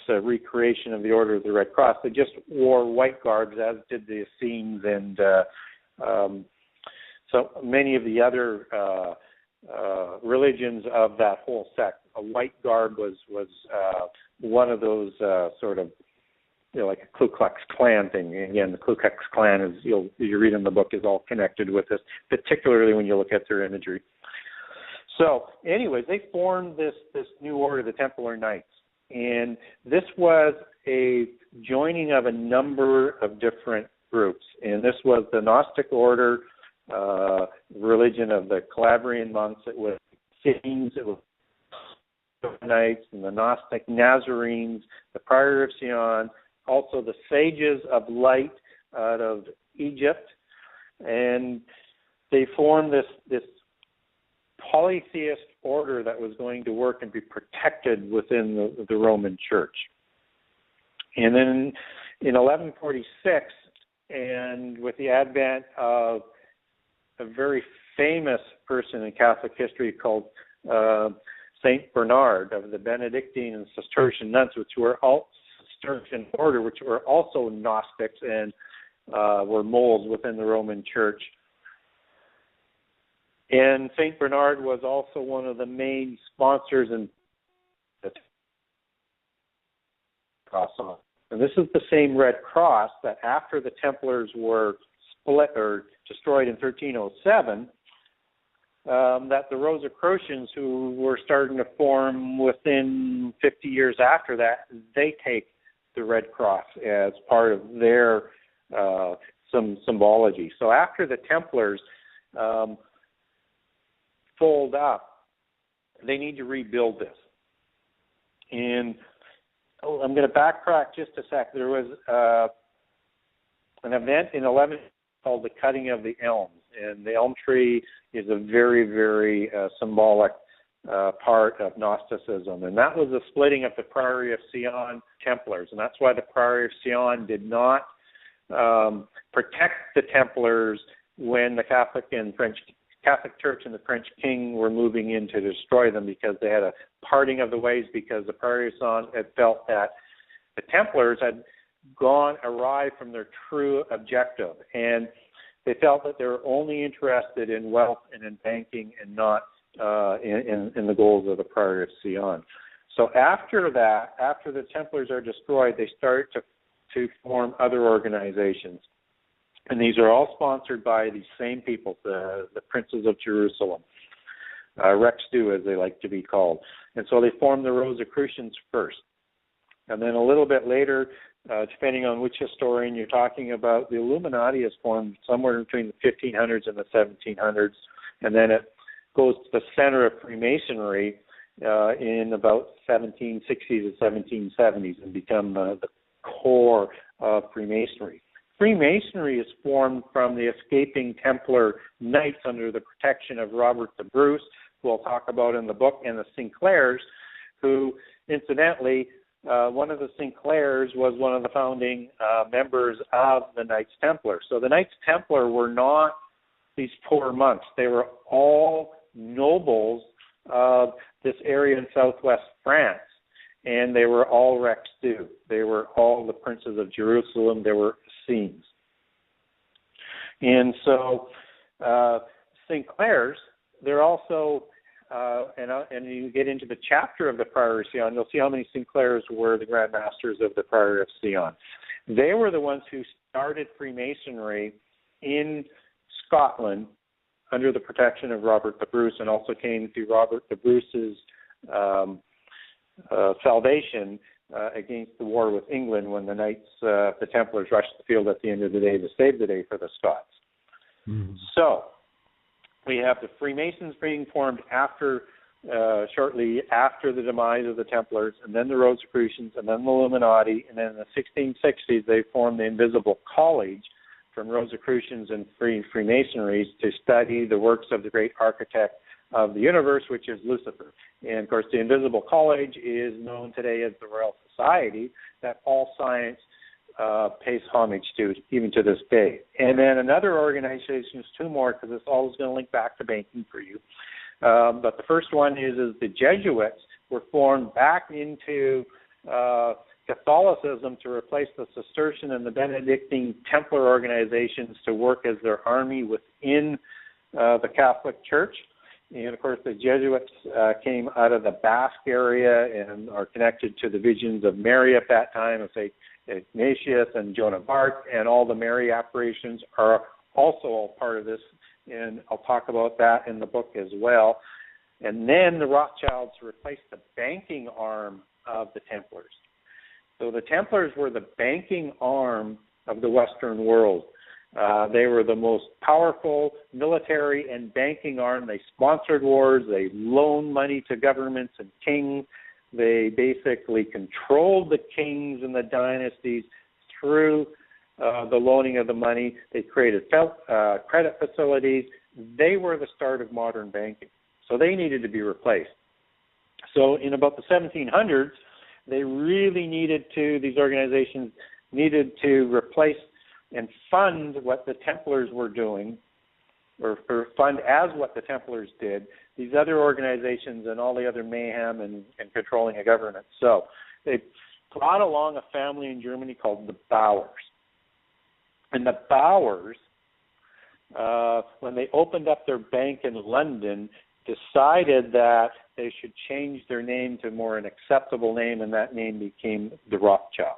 S3: recreation of the Order of the Red Cross, they just wore white garbs, as did the Essenes and so many of the other religions of that whole sect. A white garb was one of those sort of, like a Ku Klux Klan thing. And again, the Ku Klux Klan, as you read in the book, is all connected with this, particularly when you look at their imagery. So, anyways, they formed this new order, the Templar Knights, and this was a joining of a number of different groups. And this was the Gnostic order, religion of the Calabrian monks. It was the Essenes, it was the Knights and the Gnostic Nazarenes, the Prior of Sion, also the Sages of Light out of Egypt, and they formed this polytheist order that was going to work and be protected within the Roman Church. And then in 1146, and with the advent of a very famous person in Catholic history called Saint Bernard of the Benedictine and Cistercian nuns, which were all Cistercian order, which were also Gnostics and were moles within the Roman Church. And Saint Bernard was also one of the main sponsors and this is the same Red Cross that after the Templars were split or destroyed in 1307, that the Rosicrucians, who were starting to form within 50 years after that, they take the Red Cross as part of their some symbology. So after the Templars fold up, they need to rebuild this. And I'm going to backtrack just a sec. There was an event in 11 called the cutting of the elms, and the elm tree is a very, very symbolic part of Gnosticism, and that was the splitting of the Priory of Sion Templars, and that's why the Priory of Sion did not protect the Templars when the Catholic Church and the French king were moving in to destroy them, because they had a parting of the ways, because the Priory of Sion had felt that the Templars had gone awry from their true objective, and they felt that they were only interested in wealth and in banking and not in the goals of the Priory of Sion. So after that, after the Templars are destroyed, they start to form other organizations. And these are all sponsored by these same people, the princes of Jerusalem, Rex Dew, as they like to be called. And so they form the Rosicrucians first. And then a little bit later, depending on which historian you're talking about, the Illuminati is formed somewhere between the 1500s and the 1700s. And then it goes to the center of Freemasonry in about 1760s and 1770s and become the core of Freemasonry. Freemasonry is formed from the escaping Templar Knights under the protection of Robert the Bruce, who we'll talk about in the book, and the Sinclairs, who, incidentally, one of the Sinclairs was one of the founding members of the Knights Templar. So the Knights Templar were not these poor monks. They were all nobles of this area in southwest France, and they were all Rex Dew. They were all the princes of Jerusalem. They were Essenes. And so Sinclairs, they're also, and you get into the chapter of the Priory of Sion, you'll see how many Sinclairs were the Grand Masters of the Priory of Sion. They were the ones who started Freemasonry in Scotland under the protection of Robert the Bruce, and also came through Robert the Bruce's salvation against the war with England when the Knights, the Templars, rushed the field at the end of the day to save the day for the Scots. Mm-hmm. So we have the Freemasons being formed after, shortly after the demise of the Templars, and then the Rosicrucians, and then the Illuminati, and then in the 1660s they formed the Invisible College from Rosicrucians and Freemasonries to study the works of the great architect of the universe, which is Lucifer. And, of course, the Invisible College is known today as the Royal Society that all science pays homage to, even to this day. And then another organization, two more, because it's always going to link back to banking for you. But the first one is the Jesuits were formed back into Catholicism to replace the Cistercian and the Benedictine Templar organizations to work as their army within the Catholic Church. And, of course, the Jesuits came out of the Basque area and are connected to the visions of Mary at that time, of St. Ignatius and Joan of Arc, and all the Mary apparitions are also all part of this, and I'll talk about that in the book as well. And then the Rothschilds replaced the banking arm of the Templars. So the Templars were the banking arm of the Western world. They were the most powerful military and banking arm. They sponsored wars. They loaned money to governments and kings. They basically controlled the kings and the dynasties through the loaning of the money. They created credit facilities. They were the start of modern banking. So they needed to be replaced. So in about the 1700s, they really these organizations needed to replace and fund what the Templars were doing, or fund as what the Templars did, these other organizations and all the other mayhem and controlling a government. So they brought along a family in Germany called the Bauers. And the Bauers, when they opened up their bank in London, decided that they should change their name to more an acceptable name, and that name became the Rothschilds.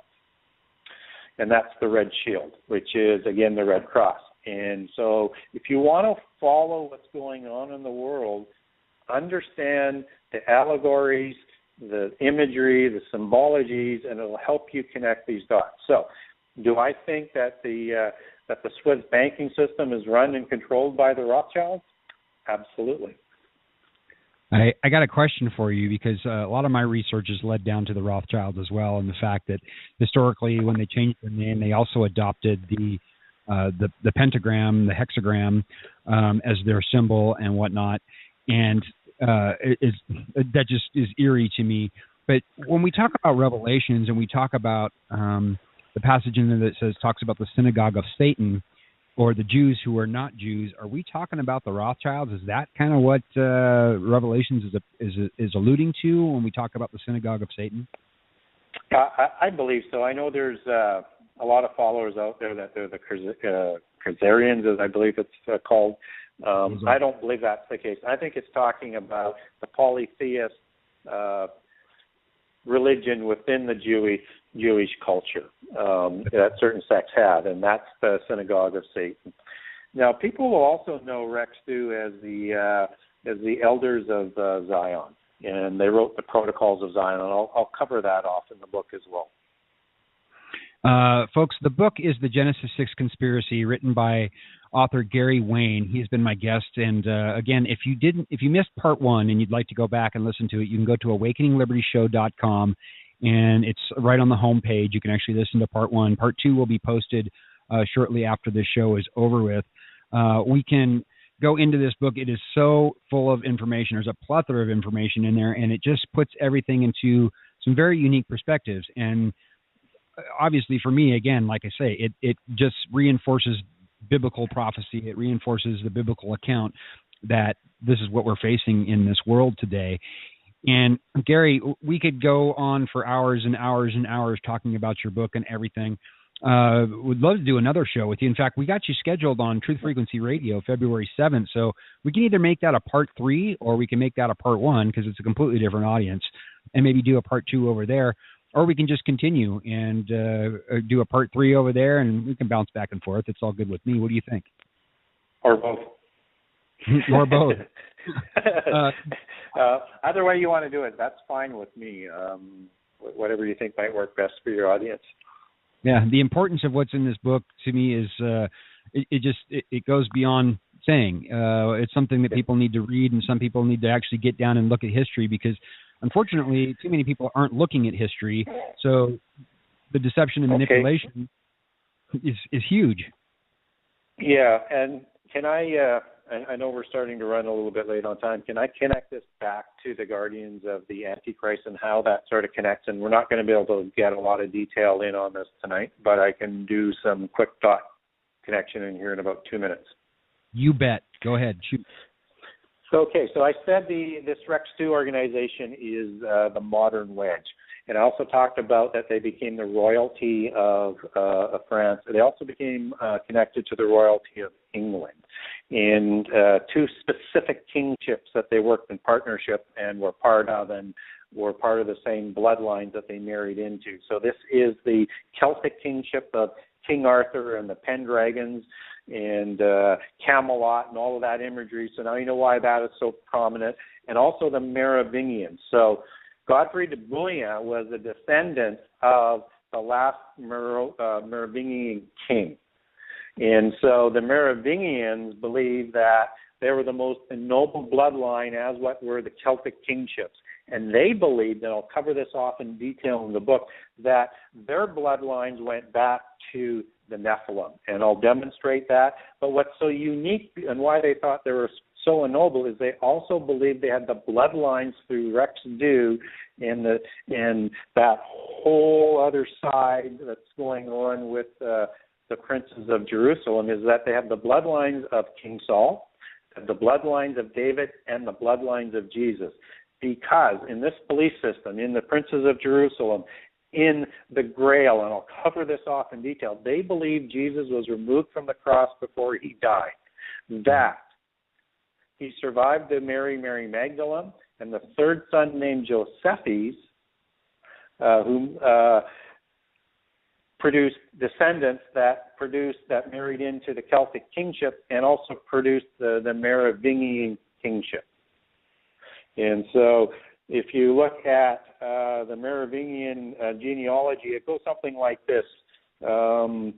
S3: And that's the Red Shield, which is, again, the Red Cross. And so if you want to follow what's going on in the world, understand the allegories, the imagery, the symbologies, and it'll help you connect these dots. So do I think that the Swiss banking system is run and controlled by the Rothschilds? Absolutely.
S2: I got a question for you, because a lot of my research has led down to the Rothschilds as well, and the fact that historically, when they changed their name, they also adopted the pentagram, the hexagram, as their symbol and whatnot, and that just is eerie to me. But when we talk about Revelations and we talk about the passage in there that talks about the synagogue of Satan, or the Jews who are not Jews, are we talking about the Rothschilds? Is that kind of what Revelations is alluding to when we talk about the synagogue of Satan?
S3: I believe so. I know there's a lot of followers out there that they're the Khazarians, as I believe it's called. I don't believe that's the case. I think it's talking about the polytheist religion within the Jewish culture that certain sects have, and that's the synagogue of Satan. Now, people will also know Rex too as the elders of Zion, and they wrote the Protocols of Zion. And I'll cover that off in the book as well.
S2: Folks, the book is The Genesis 6 Conspiracy, written by author Gary Wayne. He's been my guest, and again, if you missed part 1 and you'd like to go back and listen to it, you can go to awakeninglibertyshow.com, and it's right on the home page. You can actually listen to part 1. Part 2 will be posted shortly after this show is over with. We can go into this book. It is so full of information. There's a plethora of information in there, and it just puts everything into some very unique perspectives. And obviously for me, again, like I say, it just reinforces biblical prophecy. It reinforces the biblical account that this is what we're facing in this world today. And Gary, we could go on for hours and hours and hours talking about your book and everything. Would love to do another show with you. In fact, we got you scheduled on Truth Frequency Radio February 7th. So we can either make that a part 3 or we can make that a part 1, because it's a completely different audience, and maybe do a part 2 over there. Or we can just continue and do a part 3 over there, and we can bounce back and forth. It's all good with me. What do you think?
S3: Or both.
S2: Or both.
S3: Either way you want to do it, that's fine with me. Whatever you think might work best for your audience.
S2: Yeah, the importance of what's in this book to me is it goes beyond saying. It's something that people need to read, and some people need to actually get down and look at history, because unfortunately, too many people aren't looking at history, so the deception and manipulation is huge.
S3: Yeah, and can I know we're starting to run a little bit late on time. Can I connect this back to the Guardians of the Antichrist and how that sort of connects? And we're not going to be able to get a lot of detail in on this tonight, but I can do some quick thought connection in here in about 2 minutes.
S2: You bet. Go ahead. Shoot.
S3: Okay, so I said this Rex 2 organization is the modern wedge. And I also talked about that they became the royalty of France. They also became connected to the royalty of England in 2 specific kingships that they worked in partnership and were part of, and were part of the same bloodlines that they married into. So this is the Celtic kingship of King Arthur and the Pendragons and Camelot and all of that imagery. So now you know why that is so prominent. And also the Merovingians. So Godfrey de Bouillon was a descendant of the last Merovingian king. And so the Merovingians believed that they were the most ennobled bloodline, as what were the Celtic kingships. And they believed, and I'll cover this off in detail in the book, that their bloodlines went back to the Nephilim. And I'll demonstrate that. But what's so unique and why they thought they were so ennobled is they also believed they had the bloodlines through Rex Dew and that whole other side that's going on with the princes of Jerusalem, is that they have the bloodlines of King Saul, the bloodlines of David, and the bloodlines of Jesus. Because in this belief system, in the princes of Jerusalem, in the Grail, and I'll cover this off in detail, they believed Jesus was removed from the cross before he died. That he survived the Mary Magdalene, and the third son named Josephus, who produced descendants that married into the Celtic kingship and also produced the Merovingian kingship. And so if you look at the Merovingian genealogy, it goes something like this. So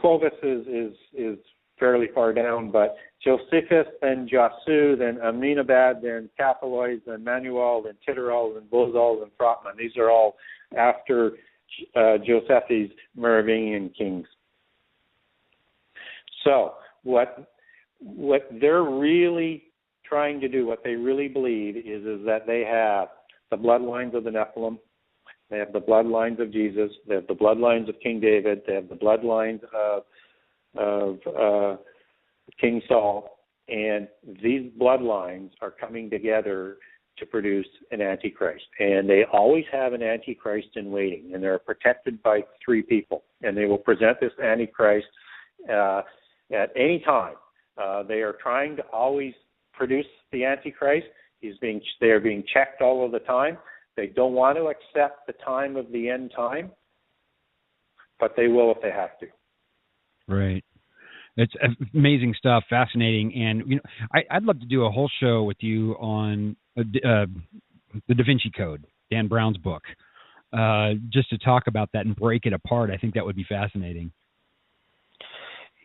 S3: Clovis is fairly far down, but Josephus, then Josu, then Aminabad, then Capalois, then Manuel, then Titurel, then Bozal, and Frotman. These are all after Josephus' Merovingian kings. So what they're really trying to do, what they really believe is that they have the bloodlines of the Nephilim, they have the bloodlines of Jesus, they have the bloodlines of King David, they have the bloodlines of King Saul, and these bloodlines are coming together to produce an Antichrist. And they always have an Antichrist in waiting, and they're protected by three people. And they will present this Antichrist at any time. They are trying to always produce the Antichrist. They are being checked all of the time. They don't want to accept the time of the end time, but they will if they have to.
S2: Right. It's amazing stuff, fascinating, and I'd love to do a whole show with you on the Da Vinci Code, Dan Brown's book, just to talk about that and break it apart. I think that would be fascinating.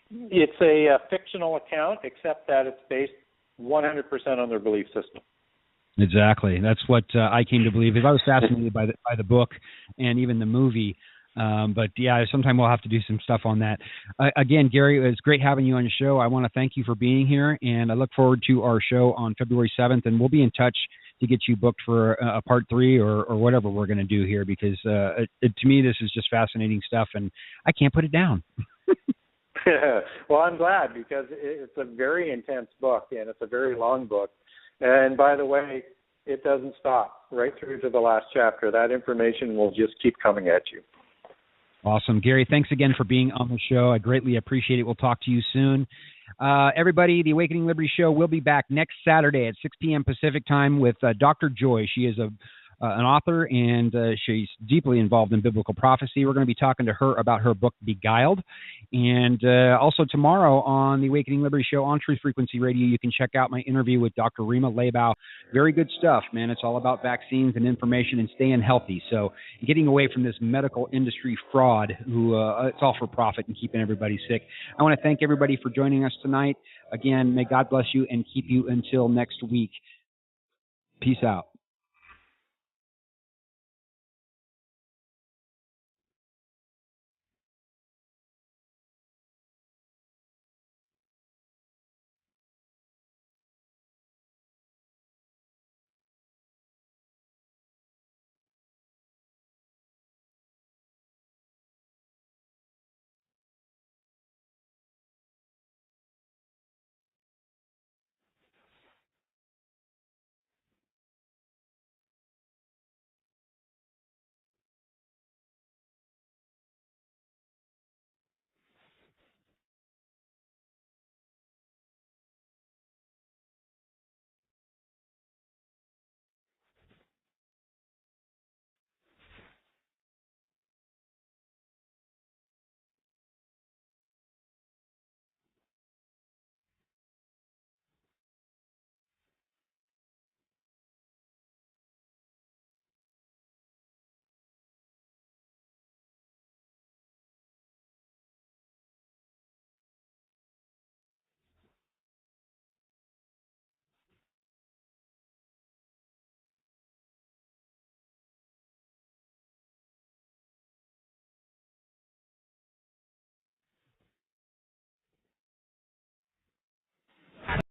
S3: It's a fictional account, except that it's based 100% on their belief system.
S2: Exactly. That's what I came to believe. I was fascinated by the book and even the movie. But yeah, sometime we'll have to do some stuff on that. Again, Gary, it was great having you on the show. I want to thank you for being here, and I look forward to our show on February 7th, and we'll be in touch to get you booked for a part 3 or whatever we're going to do here, because to me, this is just fascinating stuff, and I can't put it down.
S3: Well, I'm glad, because it's a very intense book, and it's a very long book. And by the way, it doesn't stop right through to the last chapter. That information will just keep coming at you.
S2: Awesome. Gary, thanks again for being on the show. I greatly appreciate it. We'll talk to you soon. Everybody, the Awakening Liberty Show will be back next Saturday at 6 p.m. Pacific time with Dr. Joy. She is an author, and she's deeply involved in biblical prophecy. We're going to be talking to her about her book, Beguiled. And also tomorrow on the Awakening Liberty Show on Truth Frequency Radio, you can check out my interview with Dr. Rima Leibau. Very good stuff, man. It's all about vaccines and information and staying healthy. So getting away from this medical industry fraud who it's all for profit and keeping everybody sick. I want to thank everybody for joining us tonight. Again, may God bless you and keep you until next week. Peace out.